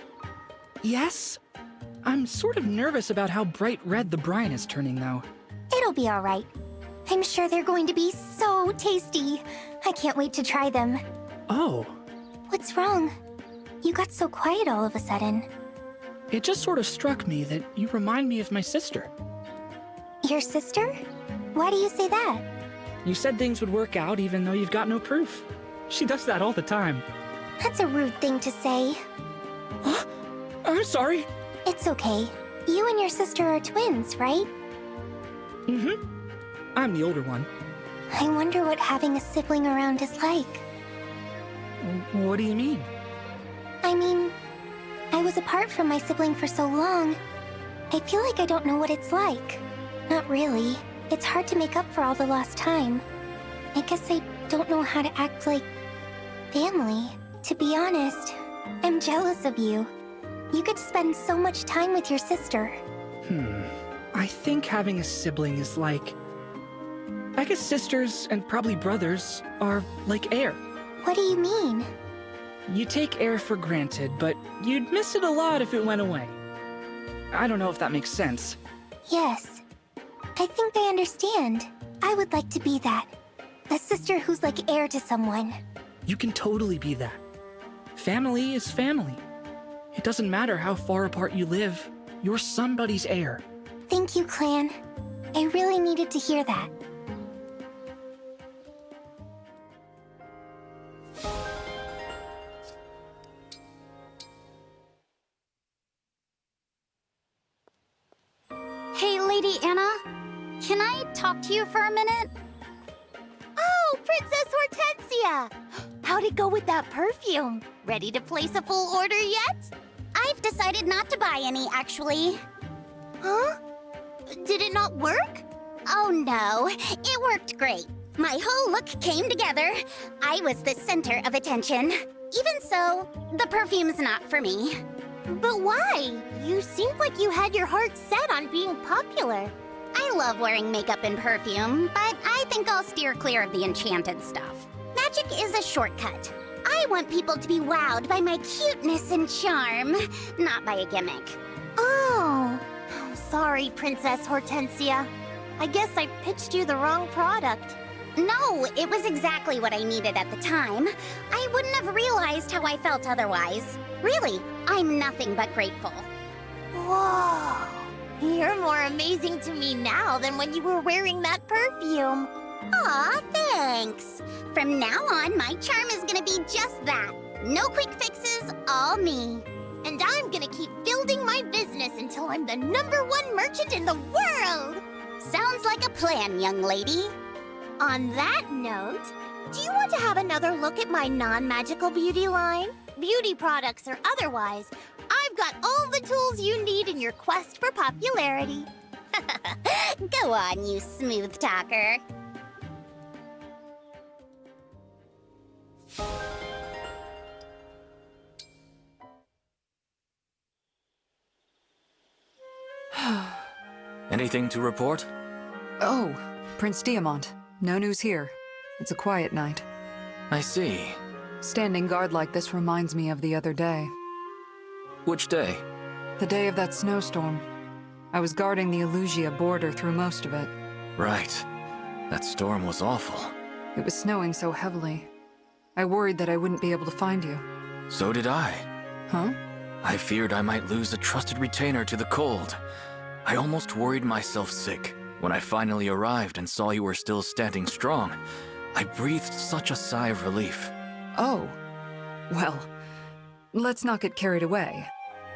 [SPEAKER 5] yes. I'm sort of nervous about how bright red the brine is turning, though.
[SPEAKER 10] It'll be alright. I'm sure they're going to be so tasty. I can't wait to try them.
[SPEAKER 5] Oh.
[SPEAKER 10] What's wrong? You got so quiet all of a sudden.
[SPEAKER 5] It just sort of struck me that you remind me of my sister.
[SPEAKER 10] Your sister? Why do you say that?
[SPEAKER 5] You said things would work out even though you've got no proof. She does that all the time.
[SPEAKER 10] That's a rude thing to say.
[SPEAKER 5] I'm sorry.
[SPEAKER 10] It's okay. You and your sister are twins, right?
[SPEAKER 5] Mm-hmm. I'm the older one.
[SPEAKER 10] I wonder what having a sibling around is like.
[SPEAKER 5] What do you mean?
[SPEAKER 10] I mean, I was apart from my sibling for so long. I feel like I don't know what it's like. Not really. It's hard to make up for all the lost time. I guess I don't know how to act like family. To be honest, I'm jealous of you. You get to spend so much time with your sister.
[SPEAKER 5] I think having a sibling is like... I guess sisters and probably brothers are like air.
[SPEAKER 10] What do you mean?
[SPEAKER 5] You take air for granted, but you'd miss it a lot if it went away. I don't know if that makes sense.
[SPEAKER 10] Yes. I think I understand. I would like to be that. A sister who's like air to someone.
[SPEAKER 5] You can totally be that. Family is family. It doesn't matter how far apart you live. You're somebody's heir.
[SPEAKER 10] Thank you, Clan. I really needed to hear that.
[SPEAKER 15] Hey, Lady Anna, can I talk to you for a minute? Oh, Princess Hortensia! How'd it go with that perfume? Ready to place a full order yet? I've decided not to buy any, actually. Huh? Did it not work? Oh no, it worked great. My whole look came together. I was the center of attention. Even so, the perfume's not for me. But why? You seemed like you had your heart set on being popular. I love wearing makeup and perfume, but I think I'll steer clear of the enchanted stuff. Magic is a shortcut. I want people to be wowed by my cuteness and charm, not by a gimmick. Oh, sorry, Princess Hortensia. I guess I pitched you the wrong product. No, it was exactly what I needed at the time. I wouldn't have realized how I felt otherwise. Really, I'm nothing but grateful. Whoa! You're more amazing to me now than when you were wearing that perfume. Aw, thanks. From now on, my charm is gonna be just that. No quick fixes, all me. And I'm gonna keep building my business until I'm the #1 merchant in the world! Sounds like a plan, young lady. On that note, do you want to have another look at my non-magical beauty line? Beauty products or otherwise, I've got all the tools you need in your quest for popularity. Go on, you smooth talker.
[SPEAKER 7] Anything to report?
[SPEAKER 22] Oh, Prince Diamant. No news here. It's a quiet night.
[SPEAKER 7] I see.
[SPEAKER 22] Standing guard like this reminds me of the other day.
[SPEAKER 7] Which day?
[SPEAKER 22] The day of that snowstorm. I was guarding the Elusia border through most of it.
[SPEAKER 7] Right. That storm was awful.
[SPEAKER 22] It was snowing so heavily. I worried that I wouldn't be able to find you.
[SPEAKER 7] So did I.
[SPEAKER 22] Huh?
[SPEAKER 7] I feared I might lose a trusted retainer to the cold. I almost worried myself sick. When I finally arrived and saw you were still standing strong, I breathed such a sigh of relief.
[SPEAKER 22] Oh. Well, let's not get carried away.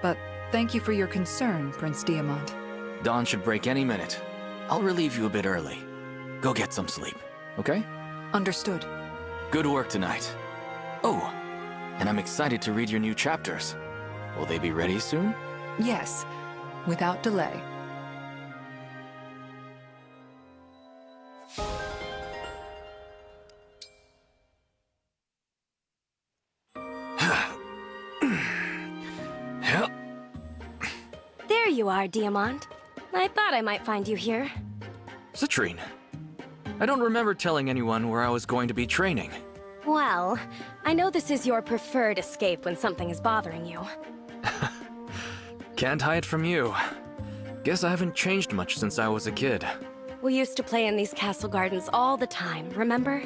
[SPEAKER 22] But thank you for your concern, Prince Diamant.
[SPEAKER 7] Dawn should break any minute. I'll relieve you a bit early. Go get some sleep, okay?
[SPEAKER 22] Understood.
[SPEAKER 7] Good work tonight. Oh, and I'm excited to read your new chapters. Will they be ready soon?
[SPEAKER 22] Yes, without delay.
[SPEAKER 19] There you are, Diamant. I thought I might find you here.
[SPEAKER 7] Citrine, I don't remember telling anyone where I was going to be training.
[SPEAKER 19] Well, I know this is your preferred escape when something is bothering you.
[SPEAKER 7] Can't hide from you. Guess I haven't changed much since I was a kid.
[SPEAKER 19] We used to play in these castle gardens all the time, remember?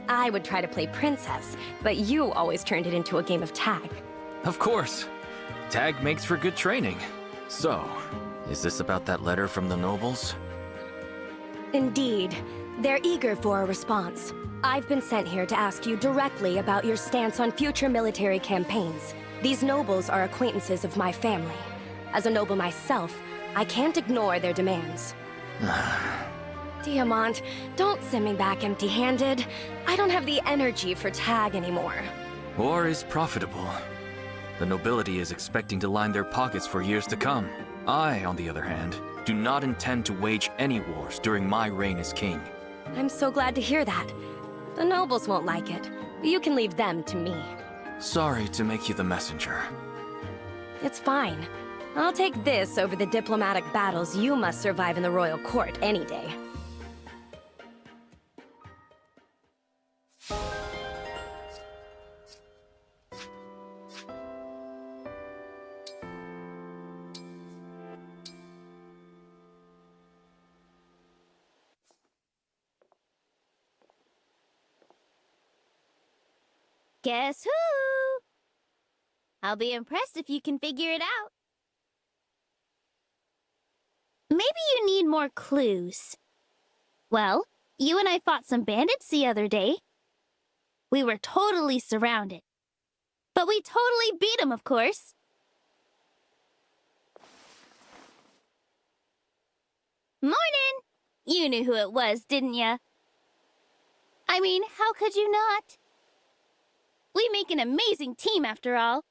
[SPEAKER 19] I would try to play princess, but you always turned it into a game of tag.
[SPEAKER 7] Of course. Tag makes for good training. So, is this about that letter from the nobles?
[SPEAKER 19] Indeed. They're eager for a response. I've been sent here to ask you directly about your stance on future military campaigns. These nobles are acquaintances of my family. As a noble myself, I can't ignore their demands. Diamant, don't send me back empty-handed. I don't have the energy for tag anymore.
[SPEAKER 7] War is profitable. The nobility is expecting to line their pockets for years to come. I, on the other hand, do not intend to wage any wars during my reign as king.
[SPEAKER 19] I'm so glad to hear that. The nobles won't like it, but you can leave them to me.
[SPEAKER 7] Sorry to make you the messenger.
[SPEAKER 19] It's fine. I'll take this over the diplomatic battles you must survive in the royal court any day.
[SPEAKER 20] Guess who? I'll be impressed if you can figure it out. Maybe you need more clues. Well, you and I fought some bandits the other day. We were totally surrounded. But we totally beat them, of course. Morning! You knew who it was, didn't ya? I mean, how could you not? We make an amazing team, after all.